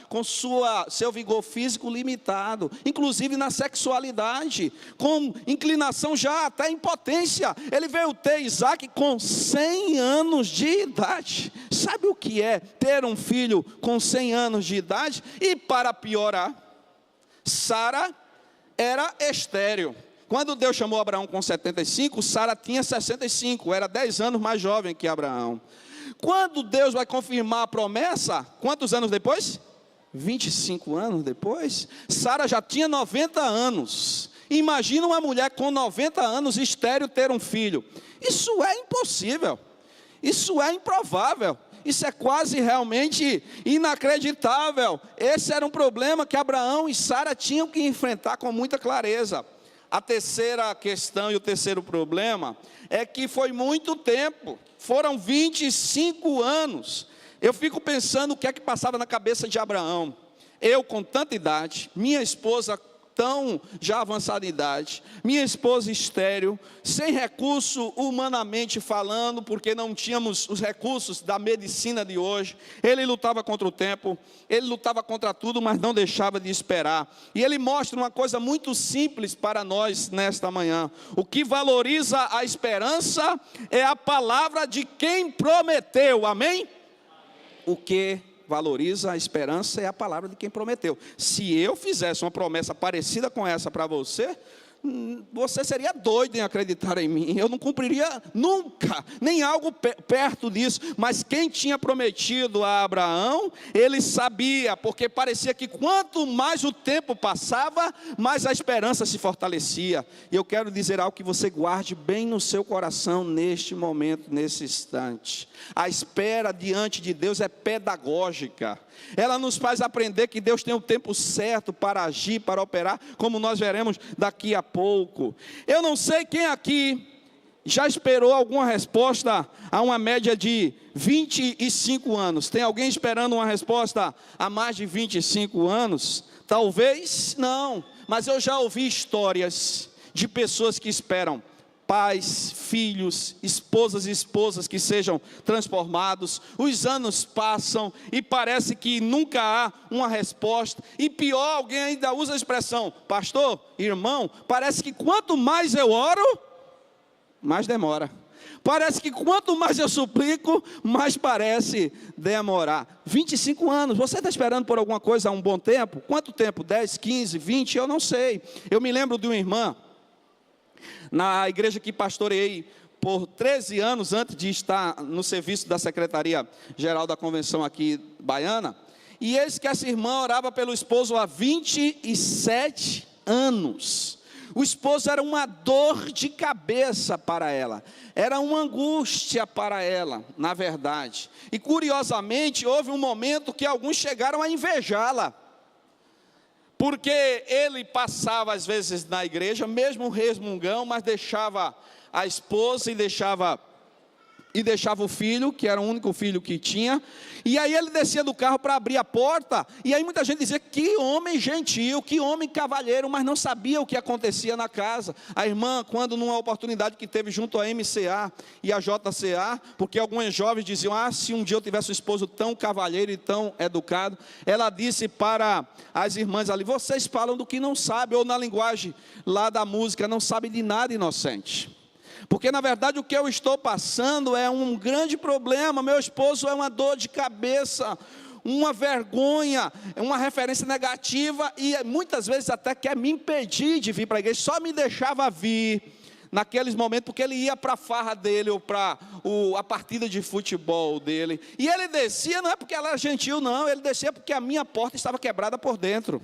com seu vigor físico limitado, inclusive na sexualidade, com inclinação já até impotência. Ele veio ter Isaac com 100 anos de idade. Sabe o que é ter um filho com 100 anos de idade? E para piorar, Sara era estéril. Quando Deus chamou Abraão com 75, Sara tinha 65, era 10 anos mais jovem que Abraão. Quando Deus vai confirmar a promessa, quantos anos depois? 25 anos depois, Sara já tinha 90 anos. Imagina uma mulher com 90 anos, estéril, ter um filho. Isso é impossível, isso é improvável, isso é quase realmente inacreditável. Esse era um problema que Abraão e Sara tinham que enfrentar com muita clareza. A terceira questão e o terceiro problema é que foi muito tempo, foram 25 anos. Eu fico pensando o que é que passava na cabeça de Abraão. Eu com tanta idade, minha esposa tão já avançada idade, minha esposa estéril, sem recurso humanamente falando, porque não tínhamos os recursos da medicina de hoje. Ele lutava contra o tempo, ele lutava contra tudo, mas não deixava de esperar. E ele mostra uma coisa muito simples para nós nesta manhã: o que valoriza a esperança é a palavra de quem prometeu, amém? O que valoriza a esperança é a palavra de quem prometeu. Se eu fizesse uma promessa parecida com essa para você, você seria doido em acreditar em mim. Eu não cumpriria nunca, nem algo perto disso. Mas quem tinha prometido a Abraão, ele sabia, porque parecia que quanto mais o tempo passava, mais a esperança se fortalecia. E eu quero dizer algo que você guarde bem no seu coração neste momento, nesse instante. A espera diante de Deus é pedagógica. Ela nos faz aprender que Deus tem o tempo certo para agir, para operar, como nós veremos daqui a pouco. Eu não sei quem aqui já esperou alguma resposta a uma média de 25 anos. Tem alguém esperando uma resposta a mais de 25 anos? Talvez não, mas eu já ouvi histórias de pessoas que esperam pais, filhos, esposas e esposas que sejam transformados. Os anos passam e parece que nunca há uma resposta. E pior, alguém ainda usa a expressão: pastor, irmão, parece que quanto mais eu oro, mais demora. Parece que quanto mais eu suplico, mais parece demorar. 25 anos, você está esperando por alguma coisa há um bom tempo? Quanto tempo? 10, 15, 20? Eu não sei. Eu me lembro de uma irmã na igreja que pastoreei por 13 anos, antes de estar no serviço da Secretaria-Geral da Convenção aqui baiana, e eis que essa irmã orava pelo esposo há 27 anos. O esposo era uma dor de cabeça para ela, era uma angústia para ela, na verdade. E curiosamente, houve um momento que alguns chegaram a invejá-la, porque ele passava às vezes na igreja, mesmo resmungão, mas deixava a esposa e deixava o filho, que era o único filho que tinha, e aí ele descia do carro para abrir a porta, e aí muita gente dizia, que homem gentil, que homem cavalheiro, mas não sabia o que acontecia na casa. A irmã, quando numa oportunidade que teve junto à MCA e à JCA, porque algumas jovens diziam, se um dia eu tivesse um esposo tão cavalheiro e tão educado, ela disse para as irmãs ali, vocês falam do que não sabem, ou na linguagem lá da música, não sabem de nada, inocente. Porque na verdade o que eu estou passando é um grande problema, meu esposo é uma dor de cabeça, uma vergonha, uma referência negativa, e muitas vezes até quer me impedir de vir para a igreja, só me deixava vir naqueles momentos, porque ele ia para a farra dele, ou para a partida de futebol dele, e ele descia, não é porque ela era gentil não, ele descia porque a minha porta estava quebrada por dentro.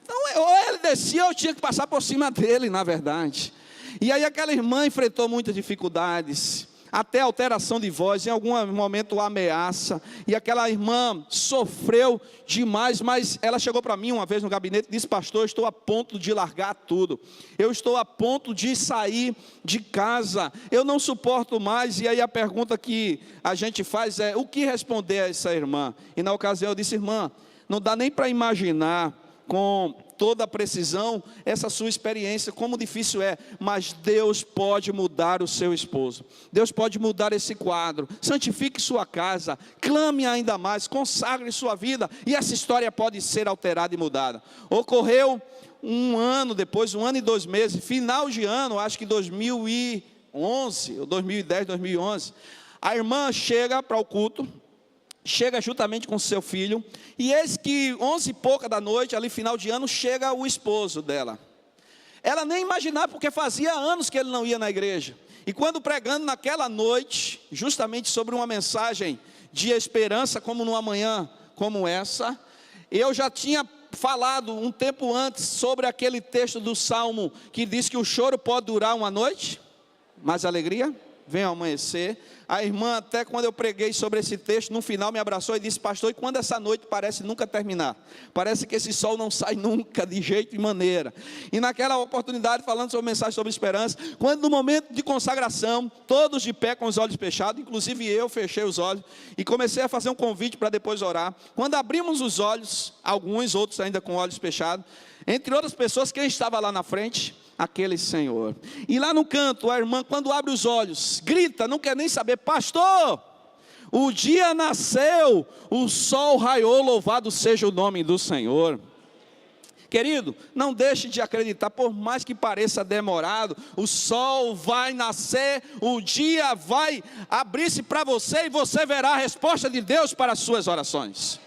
Então ou ele descia, ou eu tinha que passar por cima dele, na verdade. E aí aquela irmã enfrentou muitas dificuldades, até alteração de voz, em algum momento ameaça, e aquela irmã sofreu demais, mas ela chegou para mim uma vez no gabinete e disse, pastor, eu estou a ponto de largar tudo, eu estou a ponto de sair de casa, eu não suporto mais. E aí a pergunta que a gente faz é, o que responder a essa irmã? E na ocasião eu disse, irmã, não dá nem para imaginar com toda a precisão essa sua experiência, como difícil é, mas Deus pode mudar o seu esposo, Deus pode mudar esse quadro. Santifique sua casa, clame ainda mais, consagre sua vida, e essa história pode ser alterada e mudada. Ocorreu um ano depois, 1 ano e 2 meses, final de ano, acho que 2011, ou 2010, 2011, a irmã chega para o culto, chega juntamente com seu filho, e eis que 11 e pouca da noite, ali final de ano, chega o esposo dela. Ela nem imaginava, porque fazia anos que ele não ia na igreja, e quando pregando naquela noite, justamente sobre uma mensagem de esperança, como numa manhã como essa, eu já tinha falado um tempo antes, sobre aquele texto do Salmo, que diz que o choro pode durar uma noite, mas a alegria vem ao amanhecer. A irmã, até quando eu preguei sobre esse texto, no final me abraçou e disse, pastor, e quando essa noite parece nunca terminar? Parece que esse sol não sai nunca, de jeito e maneira. E naquela oportunidade, falando sobre mensagem sobre esperança, quando no momento de consagração, todos de pé com os olhos fechados, inclusive eu fechei os olhos, e comecei a fazer um convite para depois orar. Quando abrimos os olhos, alguns, outros ainda com olhos fechados, entre outras pessoas, quem estava lá na frente? Aquele Senhor. E lá no canto, a irmã, quando abre os olhos, grita, não quer nem saber, pastor, o dia nasceu, o sol raiou, louvado seja o nome do Senhor. Querido, não deixe de acreditar, por mais que pareça demorado, o sol vai nascer, o dia vai abrir-se para você, e você verá a resposta de Deus para as suas orações.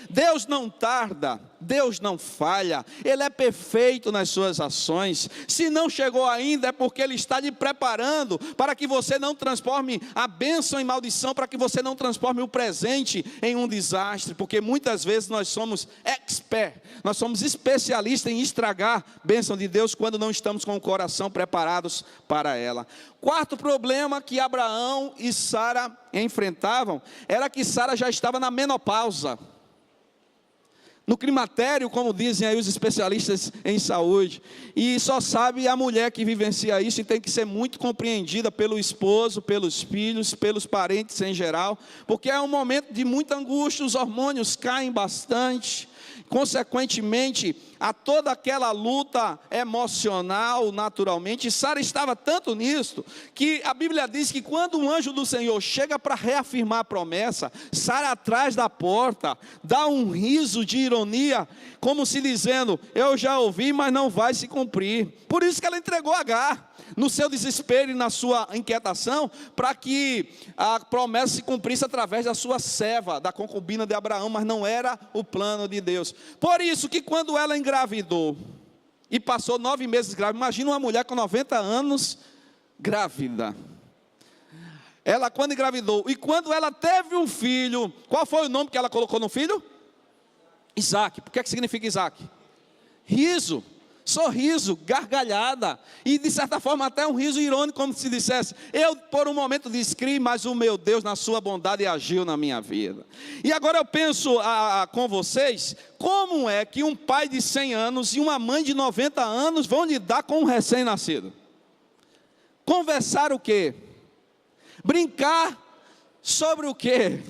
Deus não tarda, Deus não falha, Ele é perfeito nas suas ações. Se não chegou ainda, é porque Ele está lhe preparando, para que você não transforme a bênção em maldição, para que você não transforme o presente em um desastre, porque muitas vezes nós somos nós somos especialistas em estragar a bênção de Deus, quando não estamos com o coração preparados para ela. Quarto problema que Abraão e Sara enfrentavam, era que Sara já estava na menopausa, no climatério, como dizem aí os especialistas em saúde, e só sabe a mulher que vivencia isso, e tem que ser muito compreendida pelo esposo, pelos filhos, pelos parentes em geral, porque é um momento de muita angústia, os hormônios caem bastante, consequentemente, a toda aquela luta emocional, naturalmente. E Sara estava tanto nisso, que a Bíblia diz que quando o anjo do Senhor chega para reafirmar a promessa, Sara atrás da porta, dá um riso de ironia, como se dizendo, eu já ouvi, mas não vai se cumprir. Por isso que ela entregou Agar, no seu desespero e na sua inquietação, para que a promessa se cumprisse através da sua serva, da concubina de Abraão, mas não era o plano de Deus. Por isso que quando ela engravidou, e passou 9 meses grávida, imagina uma mulher com 90 anos, grávida. Ela quando engravidou, e quando ela teve um filho, qual foi o nome que ela colocou no filho? Isaac. O que significa Isaac? Riso. sorriso, gargalhada, e de certa forma até um riso irônico, como se dissesse: eu por um momento descri, mas o meu Deus na sua bondade agiu na minha vida. E agora eu penso com vocês, como é que um pai de 100 anos e uma mãe de 90 anos vão lidar com um recém-nascido? Conversar o quê? Brincar sobre o quê?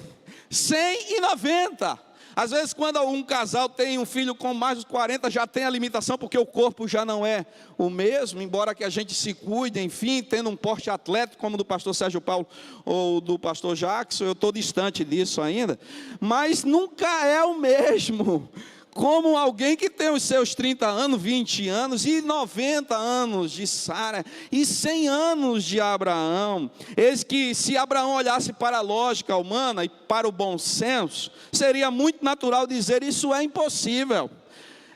100 e 90. Às vezes quando um casal tem um filho com mais de 40, já tem a limitação, porque o corpo já não é o mesmo, embora que a gente se cuide, enfim, tendo um porte atlético, como do pastor Sérgio Paulo ou do pastor Jackson, eu estou distante disso ainda, mas nunca é o mesmo, como alguém que tem os seus 30 anos, 20 anos, e 90 anos de Sara, e 100 anos de Abraão. Eis que se Abraão olhasse para a lógica humana e para o bom senso, seria muito natural dizer: isso é impossível.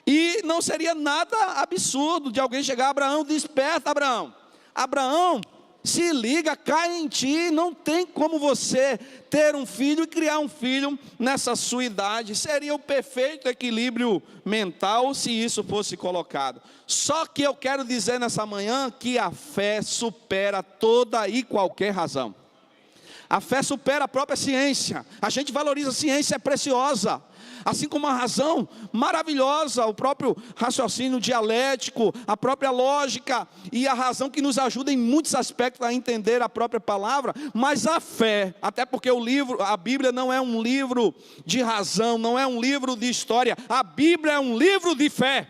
E não seria nada absurdo de alguém chegar: Abraão, desperta, Abraão. Abraão, se liga, cai em ti, não tem como você ter um filho e criar um filho nessa sua idade. Seria o perfeito equilíbrio mental se isso fosse colocado. Só que eu quero dizer nessa manhã que a fé supera toda e qualquer razão. A fé supera a própria ciência. A gente valoriza a ciência, é preciosa. Assim como a razão maravilhosa, o próprio raciocínio dialético, a própria lógica e a razão que nos ajuda em muitos aspectos a entender a própria palavra, mas a fé, até porque a Bíblia não é um livro de razão, não é um livro de história, a Bíblia é um livro de fé,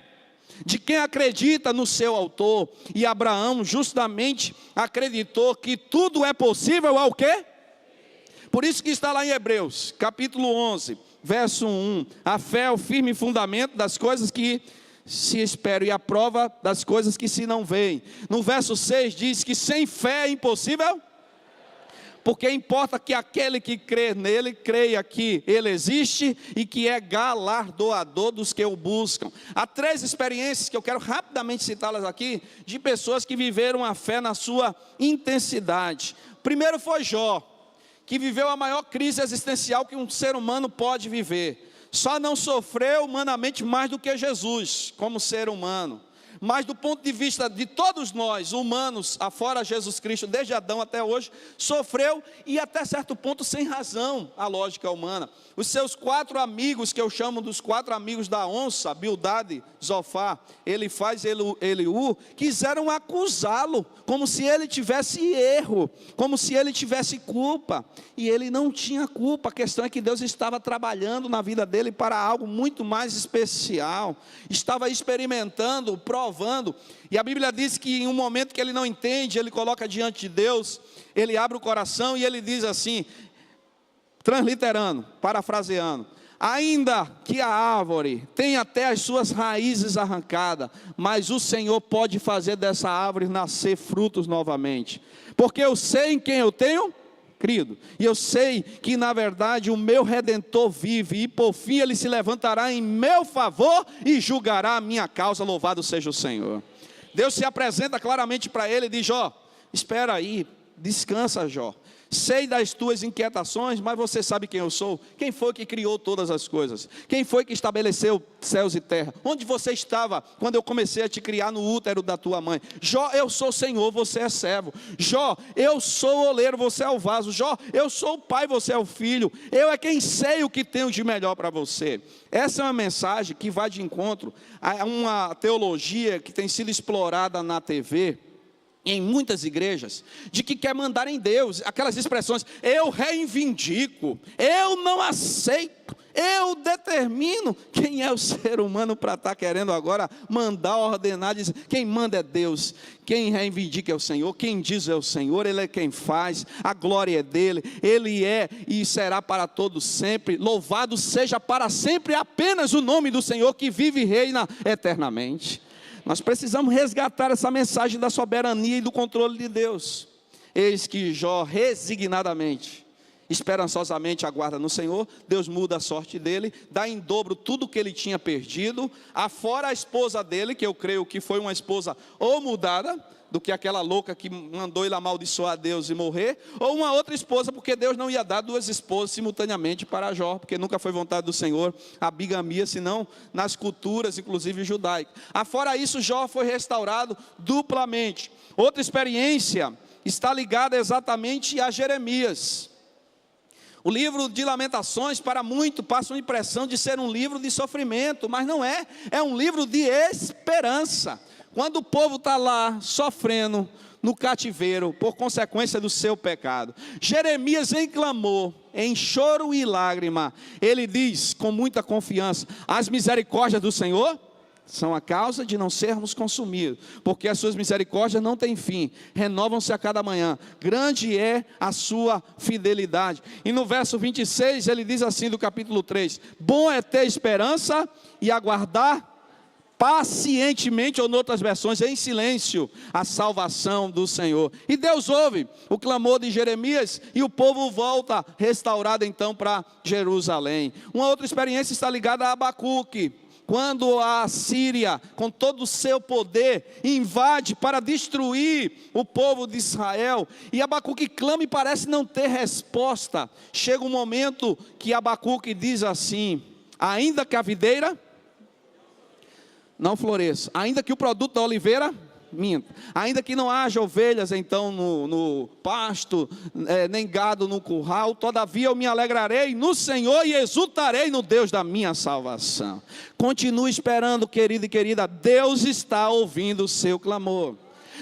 de quem acredita no seu autor. E Abraão justamente acreditou que tudo é possível ao quê? Por isso que está lá em Hebreus, capítulo 11, verso 1, a fé é o firme fundamento das coisas que se esperam e a prova das coisas que se não veem. No verso 6 diz que sem fé é impossível, porque importa que aquele que crê nele, creia que ele existe e que é galardoador dos que o buscam. Há 3 experiências que eu quero rapidamente citá-las aqui, de pessoas que viveram a fé na sua intensidade. Primeiro foi Jó, que viveu a maior crise existencial que um ser humano pode viver. Só não sofreu humanamente mais do que Jesus, como ser humano. Mas do ponto de vista de todos nós, humanos, afora Jesus Cristo, desde Adão até hoje, sofreu, e até certo ponto sem razão, a lógica humana. Os seus 4 amigos, que eu chamo dos 4 amigos da onça, Bildade, Zofar, Elifaz e Eliú, quiseram acusá-lo, como se ele tivesse erro, como se ele tivesse culpa, e ele não tinha culpa. A questão é que Deus estava trabalhando na vida dele para algo muito mais especial, estava experimentando, provando, e a Bíblia diz que em um momento que ele não entende, ele coloca diante de Deus, ele abre o coração e ele diz assim, transliterando, parafraseando: ainda que a árvore tenha até as suas raízes arrancadas, mas o Senhor pode fazer dessa árvore nascer frutos novamente, porque eu sei em quem eu tenho crido, e eu sei que na verdade o meu Redentor vive, e por fim ele se levantará em meu favor e julgará a minha causa. Louvado seja o Senhor. Deus se apresenta claramente para ele e diz: Jó, espera aí, descansa, Jó. Sei das tuas inquietações, mas você sabe quem eu sou? Quem foi que criou todas as coisas? Quem foi que estabeleceu céus e terra? Onde você estava quando eu comecei a te criar no útero da tua mãe? Jó, eu sou o Senhor, você é servo. Jó, eu sou o oleiro, você é o vaso. Jó, eu sou o pai, você é o filho. Eu é quem sei o que tenho de melhor para você. Essa é uma mensagem que vai de encontro a uma teologia que tem sido explorada na TV, em muitas igrejas, de que quer mandar em Deus, aquelas expressões: eu reivindico, eu não aceito, eu determino. Quem é o ser humano para estar querendo agora mandar, ordenar, dizer? Quem manda é Deus, quem reivindica é o Senhor, quem diz é o Senhor, Ele é quem faz, a glória é dEle, Ele é e será para todos sempre, louvado seja para sempre apenas o nome do Senhor, que vive e reina eternamente. Nós precisamos resgatar essa mensagem da soberania e do controle de Deus. Eis que Jó resignadamente, esperançosamente aguarda no Senhor, Deus muda a sorte dele, dá em dobro tudo que ele tinha perdido, afora a esposa dele, que eu creio que foi uma esposa ou mudada, do que aquela louca que mandou ele amaldiçoar a Deus e morrer, ou uma outra esposa, porque Deus não ia dar duas esposas simultaneamente para Jó, porque nunca foi vontade do Senhor a bigamia, senão nas culturas, inclusive judaicas. Afora isso, Jó foi restaurado duplamente. Outra experiência está ligada exatamente a Jeremias. O livro de Lamentações, para muito, passa uma impressão de ser um livro de sofrimento, mas não é, é um livro de esperança. Quando o povo está lá sofrendo no cativeiro por consequência do seu pecado, Jeremias em clamor, em choro e lágrima, ele diz com muita confiança: as misericórdias do Senhor são a causa de não sermos consumidos, porque as suas misericórdias não têm fim, renovam-se a cada manhã, grande é a sua fidelidade. E no verso 26 ele diz assim do capítulo 3, bom é ter esperança e aguardar pacientemente, ou em outras versões, em silêncio, a salvação do Senhor. E Deus ouve o clamor de Jeremias, e o povo volta restaurado então para Jerusalém. Uma outra experiência está ligada a Abacuque, quando a Síria, com todo o seu poder, invade para destruir o povo de Israel, e Abacuque clama e parece não ter resposta. Chega um momento que Abacuque diz assim: ainda que a videira não floresça, ainda que o produto da oliveira minta, ainda que não haja ovelhas então no pasto, nem gado no curral, todavia eu me alegrarei no Senhor e exultarei no Deus da minha salvação. Continue esperando, querido e querida, Deus está ouvindo o seu clamor.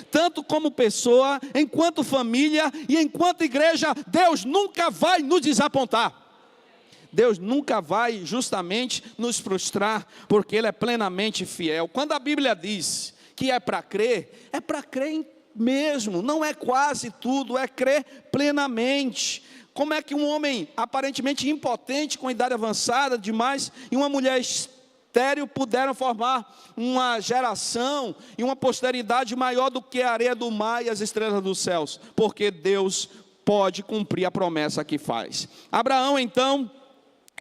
Tanto como pessoa, enquanto família e enquanto igreja, Deus nunca vai nos desapontar. Deus nunca vai justamente nos frustrar, porque Ele é plenamente fiel. Quando a Bíblia diz que é para crer mesmo, não é quase tudo, é crer plenamente. Como é que um homem aparentemente impotente, com idade avançada demais, e uma mulher estéril puderam formar uma geração e uma posteridade maior do que a areia do mar e as estrelas dos céus? Porque Deus pode cumprir a promessa que faz. Abraão então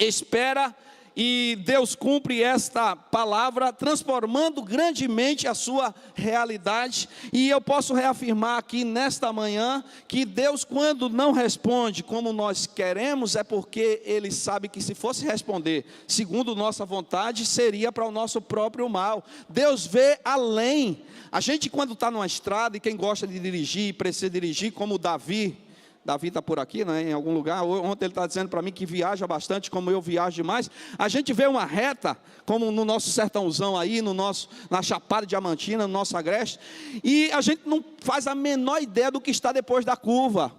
espera, e Deus cumpre esta palavra, transformando grandemente a sua realidade. E eu posso reafirmar aqui nesta manhã, que Deus, quando não responde como nós queremos, é porque Ele sabe que se fosse responder segundo nossa vontade, seria para o nosso próprio mal. Deus vê além. A gente, quando está numa estrada, e quem gosta de dirigir, precisa dirigir, como Davi está por aqui, né, em algum lugar. Ontem ele está dizendo para mim que viaja bastante, como eu viajo demais. A gente vê uma reta, como no nosso sertãozão aí, na Chapada Diamantina, no nosso agreste, e a gente não faz a menor ideia do que está depois da curva.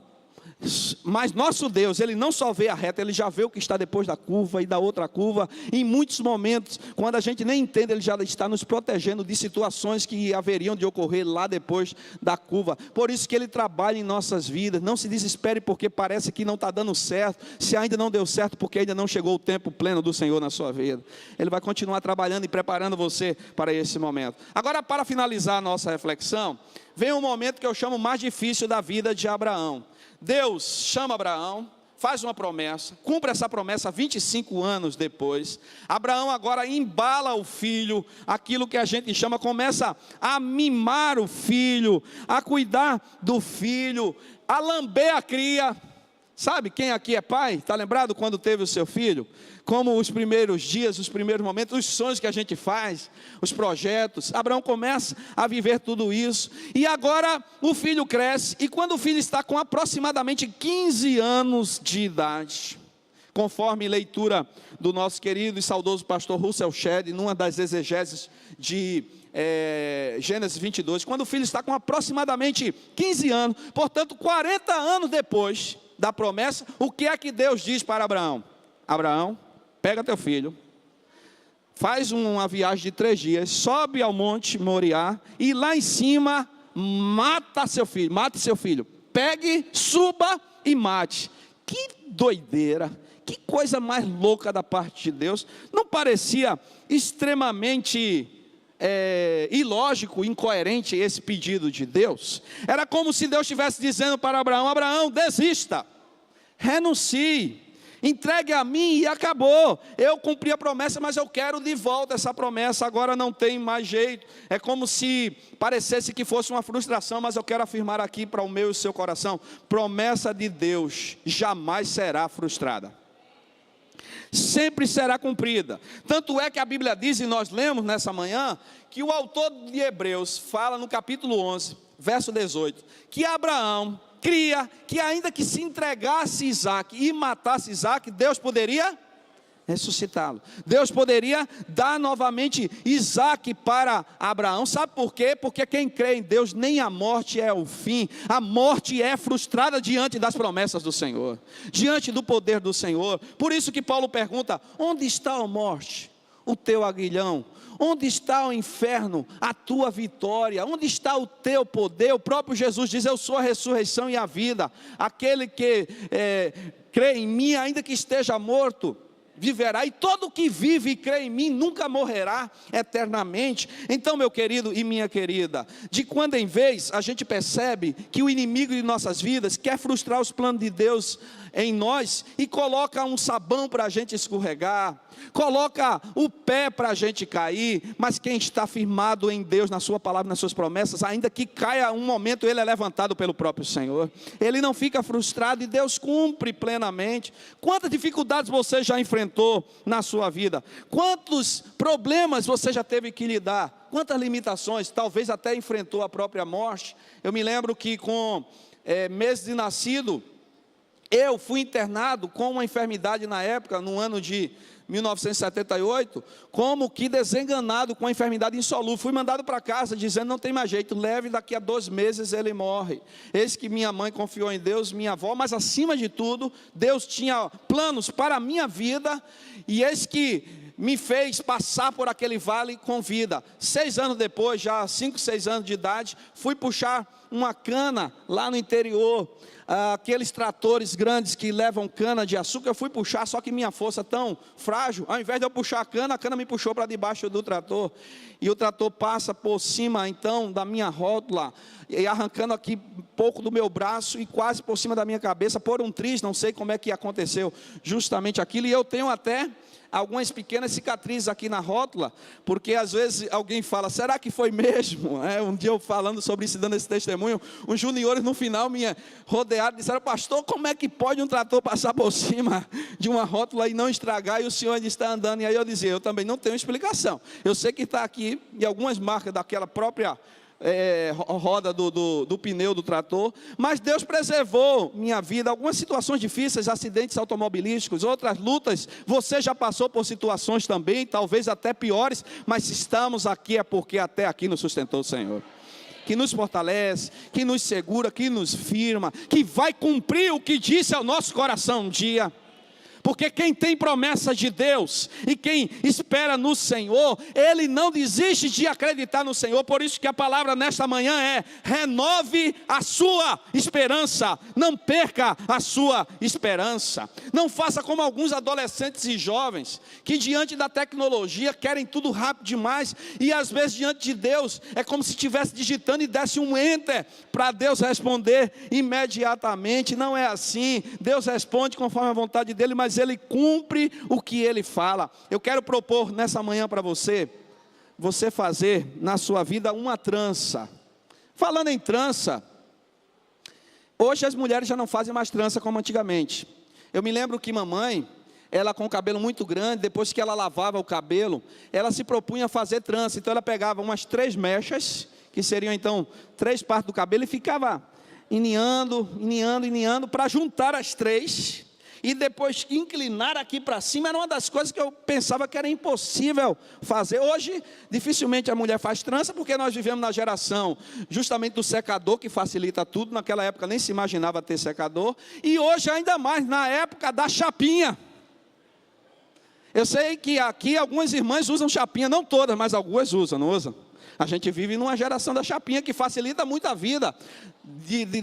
Mas nosso Deus, Ele não só vê a reta, Ele já vê o que está depois da curva e da outra curva. Em muitos momentos, quando a gente nem entende, Ele já está nos protegendo de situações que haveriam de ocorrer lá depois da curva. Por isso que Ele trabalha em nossas vidas. Não se desespere porque parece que não está dando certo. Se ainda não deu certo, porque ainda não chegou o tempo pleno do Senhor na sua vida. Ele vai continuar trabalhando e preparando você para esse momento. Agora, para finalizar a nossa reflexão, vem um momento que eu chamo mais difícil da vida de Abraão. Deus chama Abraão, faz uma promessa, cumpre essa promessa 25 anos depois. Abraão agora embala o filho, aquilo que a gente chama, começa a mimar o filho, a cuidar do filho, a lamber a cria. Sabe quem aqui é pai? Está lembrado quando teve o seu filho? Como os primeiros dias, os primeiros momentos, os sonhos que a gente faz, os projetos. Abraão começa a viver tudo isso. E agora o filho cresce. E quando o filho está com aproximadamente 15 anos de idade, conforme leitura do nosso querido e saudoso pastor Russell Shedd, numa das exegeses de Gênesis 22, quando o filho está com aproximadamente 15 anos, portanto 40 anos depois da promessa, o que é que Deus diz para Abraão? Abraão, pega teu filho, faz uma viagem de 3 dias, sobe ao monte Moriá, e lá em cima, mate seu filho, pegue, suba e mate. Que doideira, que coisa mais louca da parte de Deus. Não parecia extremamente ilógico, incoerente esse pedido de Deus? Era como se Deus estivesse dizendo para Abraão: Abraão, desista, renuncie, entregue a mim e acabou. Eu cumpri a promessa, mas eu quero de volta essa promessa, agora não tem mais jeito. É como se parecesse que fosse uma frustração, mas eu quero afirmar aqui para o meu e o seu coração: promessa de Deus jamais será frustrada, sempre será cumprida. Tanto é que a Bíblia diz, e nós lemos nessa manhã, que o autor de Hebreus fala no capítulo 11, verso 18, que Abraão cria que ainda que se entregasse Isaac e matasse Isaac, Deus poderia ressuscitá-lo. Deus poderia dar novamente Isaac para Abraão. Sabe por quê? Porque quem crê em Deus, nem a morte é o fim. A morte é frustrada diante das promessas do Senhor, diante do poder do Senhor. Por isso que Paulo pergunta: onde está a morte, o teu aguilhão? Onde está o inferno, a tua vitória? Onde está o teu poder? O próprio Jesus diz: eu sou a ressurreição e a vida. Aquele que crê em mim, ainda que esteja morto, viverá, e todo que vive e crê em mim nunca morrerá eternamente. Então, meu querido e minha querida, de quando em vez a gente percebe que o inimigo de nossas vidas quer frustrar os planos de Deus em nós e coloca um sabão para a gente escorregar, coloca o pé para a gente cair, mas quem está firmado em Deus, na sua palavra, nas suas promessas, ainda que caia um momento, ele é levantado pelo próprio Senhor, ele não fica frustrado e Deus cumpre plenamente. Quantas dificuldades você já enfrentou na sua vida? Quantos problemas você já teve que lidar? Quantas limitações? Talvez até enfrentou a própria morte. Eu me lembro que com meses de nascido, eu fui internado com uma enfermidade na época, no ano de 1978, como que desenganado com a enfermidade insolúvel. Fui mandado para casa dizendo: não tem mais jeito, leve, daqui a 2 meses ele morre. Eis que minha mãe confiou em Deus, minha avó, mas acima de tudo, Deus tinha planos para a minha vida, e eis que me fez passar por aquele vale com vida. 6 anos depois, já 5, 6 anos de idade, fui puxar uma cana lá no interior, aqueles tratores grandes que levam cana de açúcar. Eu fui puxar, só que minha força tão frágil, ao invés de eu puxar a cana me puxou para debaixo do trator, e o trator passa por cima então da minha rótula, e arrancando aqui um pouco do meu braço e quase por cima da minha cabeça, por um triz, não sei como é que aconteceu justamente aquilo, e eu tenho até algumas pequenas cicatrizes aqui na rótula, porque às vezes alguém fala: será que foi mesmo? Um dia eu falando sobre isso, dando esse testemunho, uns juniores no final me rodearam, disseram: pastor, como é que pode um trator passar por cima de uma rótula e não estragar, e o senhor ainda está andando? E aí eu dizia: eu também não tenho explicação, eu sei que está aqui, e algumas marcas daquela própria roda do pneu do trator, mas Deus preservou minha vida. Algumas situações difíceis, acidentes automobilísticos, outras lutas, você já passou por situações também, talvez até piores, mas se estamos aqui é porque até aqui nos sustentou o Senhor, que nos fortalece, que nos segura, que nos firma, que vai cumprir o que disse ao nosso coração um dia. Porque quem tem promessa de Deus e quem espera no Senhor, ele não desiste de acreditar no Senhor. Por isso que a palavra nesta manhã é: renove a sua esperança, não perca a sua esperança. Não faça como alguns adolescentes e jovens, que diante da tecnologia querem tudo rápido demais, e às vezes diante de Deus é como se estivesse digitando e desse um enter para Deus responder imediatamente. Não é assim. Deus responde conforme a vontade dele, mas ele cumpre o que ele fala. Eu quero propor nessa manhã para você fazer na sua vida uma trança. Falando em trança, hoje as mulheres já não fazem mais trança como antigamente. Eu me lembro que mamãe, ela com o cabelo muito grande, depois que ela lavava o cabelo, ela se propunha a fazer trança. Então ela pegava umas 3 mechas, que seriam então 3 partes do cabelo, e ficava iniando para juntar as 3, e depois inclinar aqui para cima. Era uma das coisas que eu pensava que era impossível fazer. Hoje, dificilmente a mulher faz trança, porque nós vivemos na geração justamente do secador, que facilita tudo. Naquela época nem se imaginava ter secador, e hoje ainda mais, na época da chapinha. Eu sei que aqui algumas irmãs usam chapinha, não todas, mas algumas usam, não usam? A gente vive numa geração da chapinha que facilita muito a vida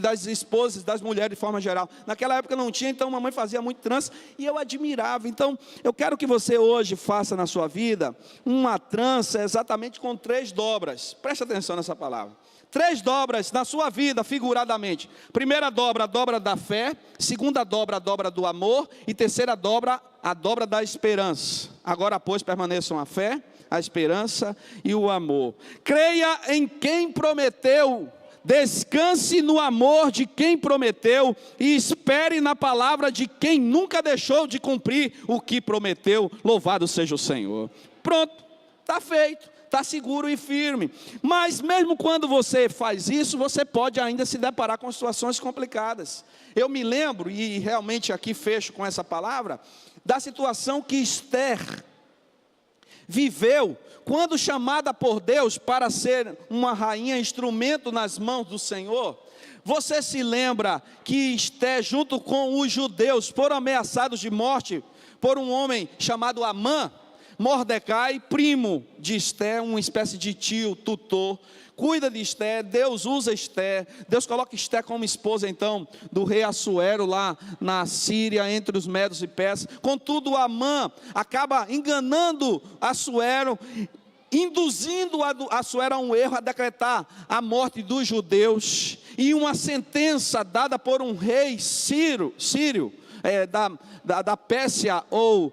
das esposas, das mulheres de forma geral. Naquela época não tinha, então mamãe fazia muito trança e eu admirava. Então eu quero que você hoje faça na sua vida uma trança exatamente com 3 dobras. Preste atenção nessa palavra. 3 dobras na sua vida, figuradamente. Primeira dobra, a dobra da fé. Segunda dobra, a dobra do amor. E terceira dobra, a dobra da esperança. Agora, pois, permaneçam a fé, a esperança e o amor. Creia em quem prometeu, descanse no amor de quem prometeu e espere na palavra de quem nunca deixou de cumprir o que prometeu. Louvado seja o Senhor. Pronto, está feito, está seguro e firme. Mas mesmo quando você faz isso, você pode ainda se deparar com situações complicadas. Eu me lembro, e realmente aqui fecho com essa palavra, da situação que Esther viveu quando chamada por Deus para ser uma rainha, instrumento nas mãos do Senhor. Você se lembra que Esther, junto com os judeus, foram ameaçados de morte por um homem chamado Amã? Mordecai, primo de Esther, uma espécie de tio, tutor, cuida de Esther. Deus usa Esther, Deus coloca Esther como esposa então do rei Assuero lá na Síria, entre os medos e persas. Contudo, Amã acaba enganando Assuero, induzindo Assuero a um erro, a decretar a morte dos judeus, e uma sentença dada por um rei sírio, da Pérsia ou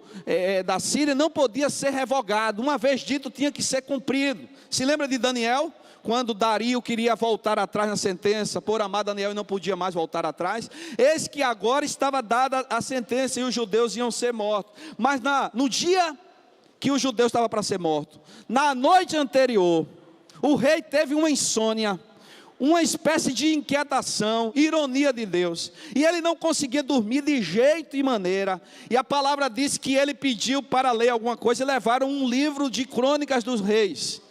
da Síria, não podia ser revogado. Uma vez dito, tinha que ser cumprido. Se lembra de Daniel? Quando Dario queria voltar atrás na sentença, por amar Daniel e não podia mais voltar atrás. Eis que agora estava dada a sentença e os judeus iam ser mortos. Mas no dia que os judeus estavam para ser mortos, na noite anterior, o rei teve uma insônia, uma espécie de inquietação, ironia de Deus, e ele não conseguia dormir de jeito e maneira, e a palavra diz que ele pediu para ler alguma coisa, e levaram um livro de crônicas dos reis.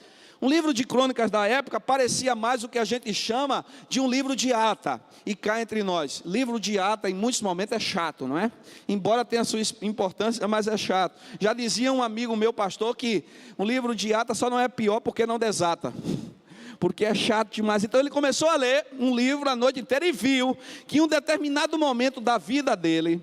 Um livro de crônicas da época parecia mais o que a gente chama de um livro de ata. E cá entre nós, livro de ata em muitos momentos é chato, não é? Embora tenha sua importância, mas é chato. Já dizia um amigo meu, pastor, que um livro de ata só não é pior porque não desata, porque é chato demais. Então ele começou a ler um livro a noite inteira e viu que em um determinado momento da vida dele,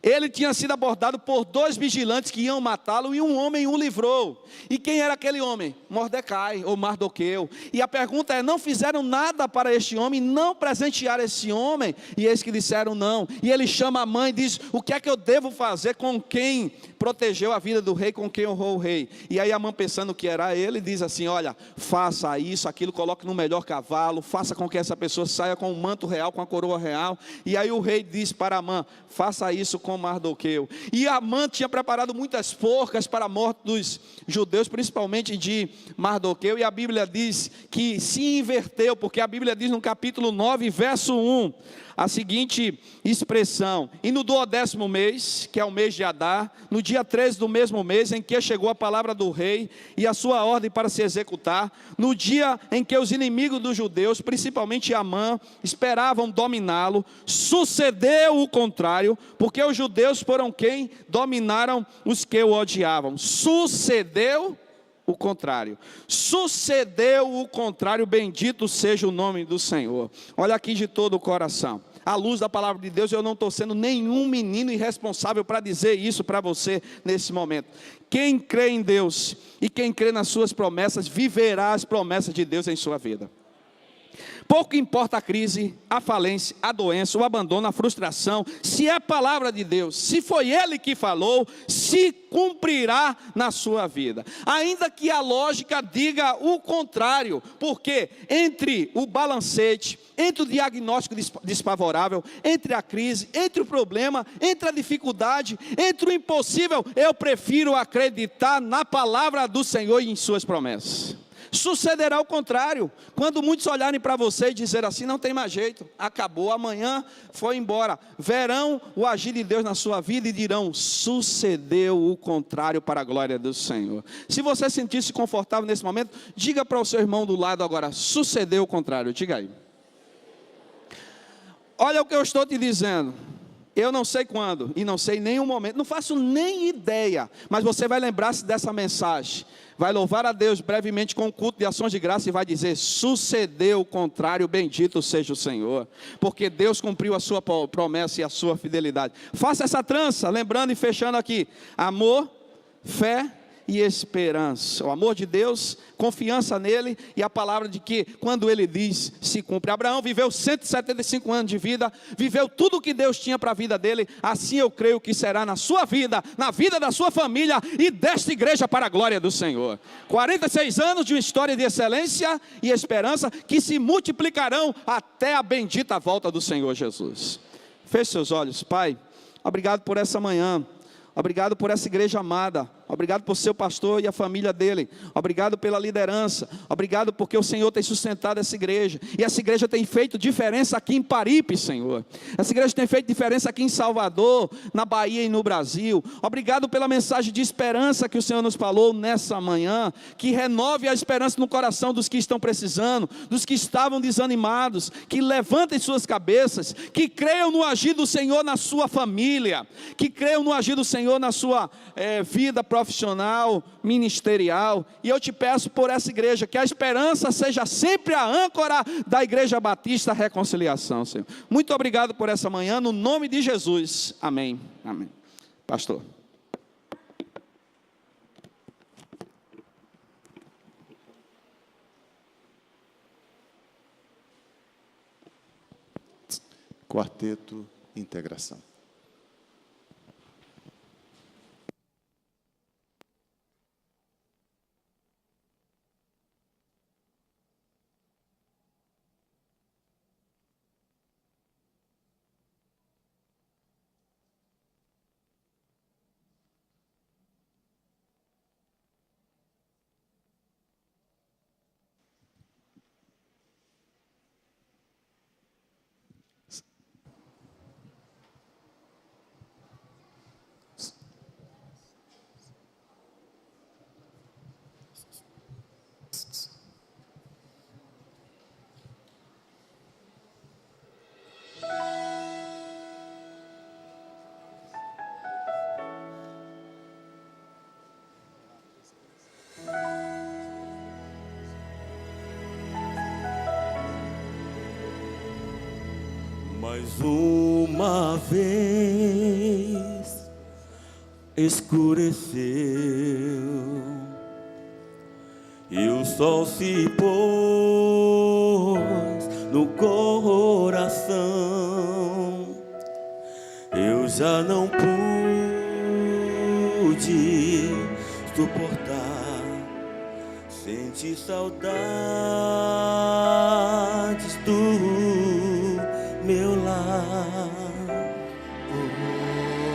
ele tinha sido abordado por 2 vigilantes que iam matá-lo, e um homem o livrou. E quem era aquele homem? Mordecai, ou Mardoqueu. E a pergunta é, não fizeram nada para este homem, não presentearam esse homem? E eis que disseram não. E ele chama a mãe e diz, o que é que eu devo fazer com quem protegeu a vida do rei, com quem honrou o rei? E aí a mãe, pensando que era ele, diz assim, olha, faça isso, aquilo, coloque no melhor cavalo, faça com que essa pessoa saia com o manto real, com a coroa real. E aí o rei diz para a mãe, faça isso com Mardoqueu. E Amã tinha preparado muitas forcas para a morte dos judeus, principalmente de Mardoqueu, e a Bíblia diz que se inverteu, porque a Bíblia diz no capítulo 9, verso 1, a seguinte expressão: e no 12º mês, que é o mês de Adar, no dia 13 do mesmo mês em que chegou a palavra do rei e a sua ordem para se executar, no dia em que os inimigos dos judeus, principalmente Amã, esperavam dominá-lo, sucedeu o contrário, porque os judeus foram quem dominaram os que o odiavam. Sucedeu o contrário. Sucedeu o contrário, bendito seja o nome do Senhor. Olha aqui de todo o coração. À luz da palavra de Deus, eu não estou sendo nenhum menino irresponsável para dizer isso para você nesse momento. Quem crê em Deus e quem crê nas suas promessas, viverá as promessas de Deus em sua vida. Pouco importa a crise, a falência, a doença, o abandono, a frustração, se é palavra de Deus, se foi Ele que falou, se cumprirá na sua vida. Ainda que a lógica diga o contrário, porque entre o balancete, entre o diagnóstico desfavorável, entre a crise, entre o problema, entre a dificuldade, entre o impossível, eu prefiro acreditar na palavra do Senhor e em suas promessas. Sucederá o contrário, quando muitos olharem para você e dizer assim, não tem mais jeito, acabou, amanhã foi embora, verão o agir de Deus na sua vida e dirão, sucedeu o contrário para a glória do Senhor. Se você sentir-se confortável nesse momento, diga para o seu irmão do lado agora, sucedeu o contrário, diga aí. Olha o que eu estou te dizendo, Eu não sei quando, e não sei nenhum momento, não faço nem ideia, mas você vai lembrar-se dessa mensagem, vai louvar a Deus brevemente com um culto de ações de graça e vai dizer: sucedeu o contrário, bendito seja o Senhor, porque Deus cumpriu a sua promessa e a sua fidelidade. Faça essa trança, lembrando e fechando aqui: amor, fé e esperança. O amor de Deus, confiança nele e a palavra de que quando ele diz, se cumpre. Abraão viveu 175 anos de vida, viveu tudo o que Deus tinha para a vida dele. Assim eu creio que será na sua vida, na vida da sua família e desta igreja, para a glória do Senhor. 46 anos de uma história de excelência e esperança que se multiplicarão até a bendita volta do Senhor Jesus. Feche seus olhos. Pai, obrigado por essa manhã. Obrigado por essa igreja amada. Obrigado por seu pastor e a família dele. Obrigado pela liderança. Obrigado porque o Senhor tem sustentado essa igreja. E essa igreja tem feito diferença aqui em Paripe, Senhor. Essa igreja tem feito diferença aqui em Salvador, na Bahia e no Brasil. Obrigado pela mensagem de esperança que o Senhor nos falou nessa manhã. Que renove a esperança no coração dos que estão precisando, dos que estavam desanimados. Que levantem suas cabeças. Que creiam no agir do Senhor na sua família. Que creiam no agir do Senhor na sua vida profissional, ministerial. E eu te peço por essa igreja, que a esperança seja sempre a âncora da Igreja Batista Reconciliação, Senhor. Muito obrigado por essa manhã, no nome de Jesus, amém, amém. Pastor. Quarteto Integração. Mais uma vez escureceu e o sol se pôs no coração. Eu já não pude suportar, senti saudades do meu lar.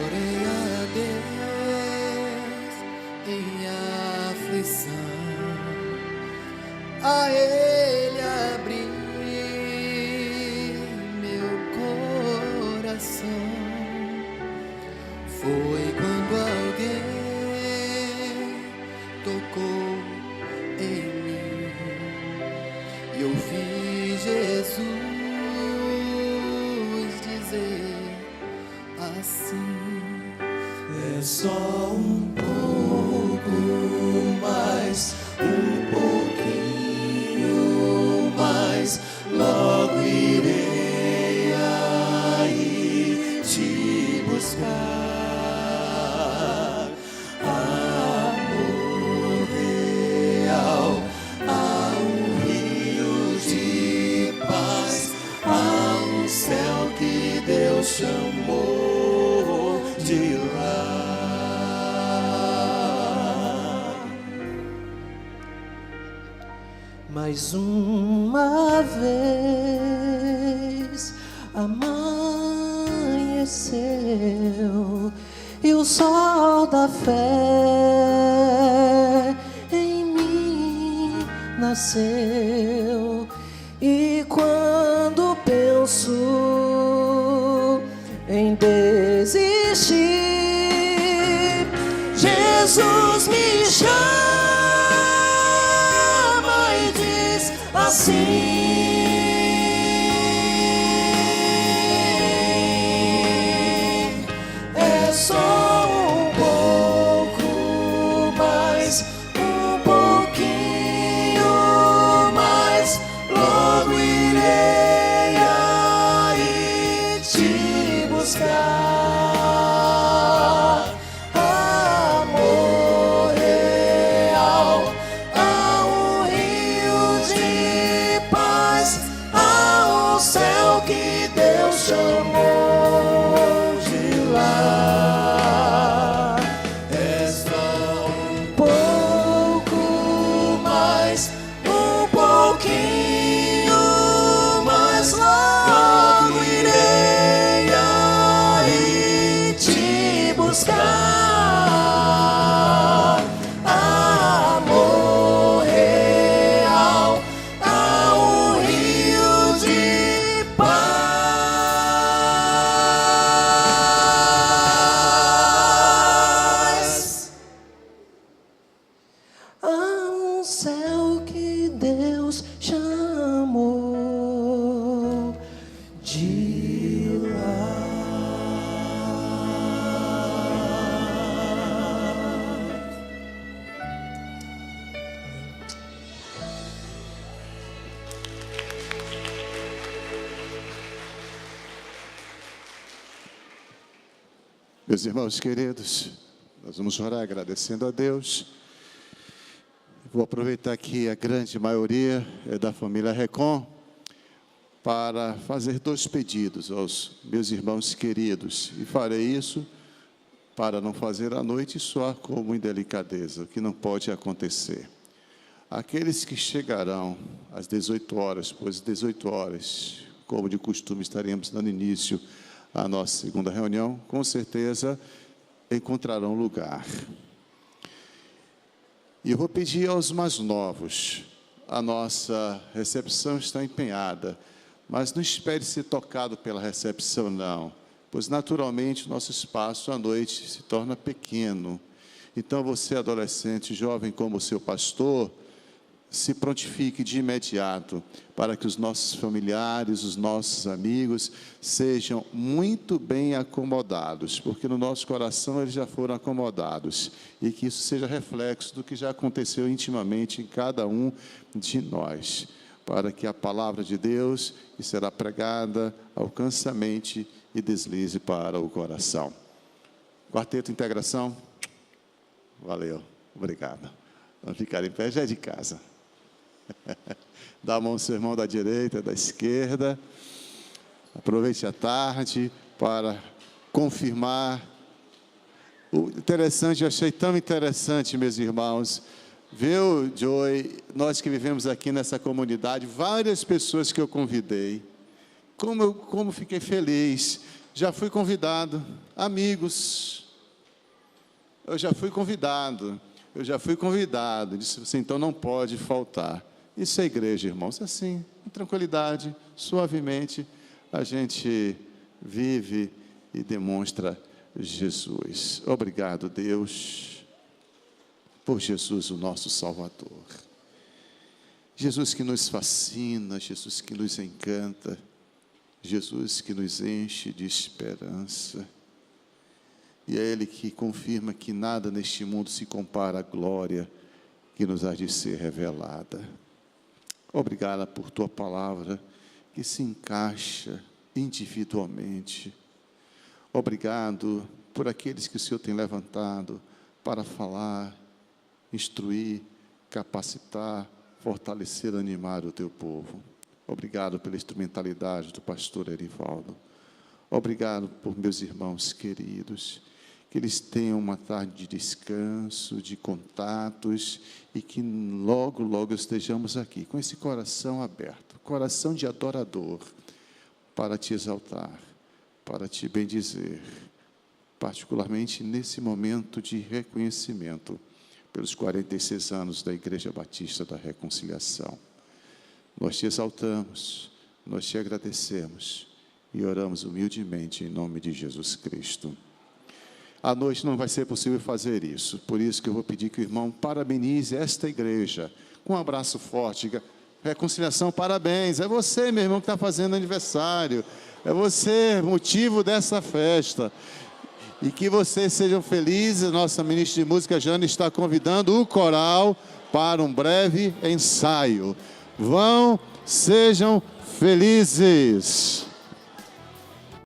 Orei a Deus em aflição, a Ele abri meu coração. Foi quando alguém tocou em mim e eu vi Jesus assim: é só um pouco mais, um pouquinho mais, logo irei aí te buscar. Amor real, há um rio de paz, há um céu que Deus chamou de lá. Mais uma vez amanheceu e o sol da fé em mim nasceu. E quando penso em desistir, Jesus me chama e diz assim: de lá. Meus irmãos queridos, nós vamos orar agradecendo a Deus. Vou aproveitar que a grande maioria é da família Recon para fazer 2 pedidos aos meus irmãos queridos. E farei isso para não fazer a noite soar como indelicadeza, o que não pode acontecer. Aqueles que chegarão às 18 horas, pois às 18 horas, como de costume, estaremos dando início à nossa segunda reunião, com certeza encontrarão lugar. E eu vou pedir aos mais novos, a nossa recepção está empenhada, mas não espere ser tocado pela recepção, não, pois naturalmente o nosso espaço à noite se torna pequeno. Então você, adolescente, jovem como seu pastor, se prontifique de imediato para que os nossos familiares, os nossos amigos sejam muito bem acomodados, porque no nosso coração eles já foram acomodados, e que isso seja reflexo do que já aconteceu intimamente em cada um de nós, para que a palavra de Deus, que será pregada, alcance a mente e deslize para o coração. Quarteto Integração, valeu, obrigado. Vamos ficar em pé, já é de casa. Dá a mão ao seu irmão da direita, da esquerda. Aproveite a tarde para confirmar. O interessante, eu achei tão interessante, meus irmãos, viu, Joey, nós que vivemos aqui nessa comunidade, várias pessoas que eu convidei, como fiquei feliz. Já fui convidado, amigos, eu já fui convidado, disse você, então não pode faltar. Isso é igreja, irmãos, assim, com tranquilidade, suavemente, a gente vive e demonstra Jesus. Obrigado, Deus, por Jesus, o nosso Salvador. Jesus que nos fascina, Jesus que nos encanta, Jesus que nos enche de esperança. E é Ele que confirma que nada neste mundo se compara à glória que nos há de ser revelada. Obrigada por Tua palavra, que se encaixa individualmente. Obrigado por aqueles que o Senhor tem levantado para falar, instruir, capacitar, fortalecer, animar o Teu povo. Obrigado pela instrumentalidade do pastor Erivaldo. Obrigado por meus irmãos queridos, que eles tenham uma tarde de descanso, de contatos, e que logo, logo estejamos aqui, com esse coração aberto, coração de adorador, para Te exaltar, para Te bendizer, particularmente nesse momento de reconhecimento, pelos 46 anos da Igreja Batista da Reconciliação. Nós Te exaltamos, nós Te agradecemos, e oramos humildemente em nome de Jesus Cristo. À noite não vai ser possível fazer isso, por isso que eu vou pedir que o irmão parabenize esta igreja, com um abraço forte. Reconciliação, parabéns, é você, meu irmão, que está fazendo aniversário, é você, motivo dessa festa, e que vocês sejam felizes. Nossa ministra de música, Jane, está convidando o coral para um breve ensaio. Sejam felizes.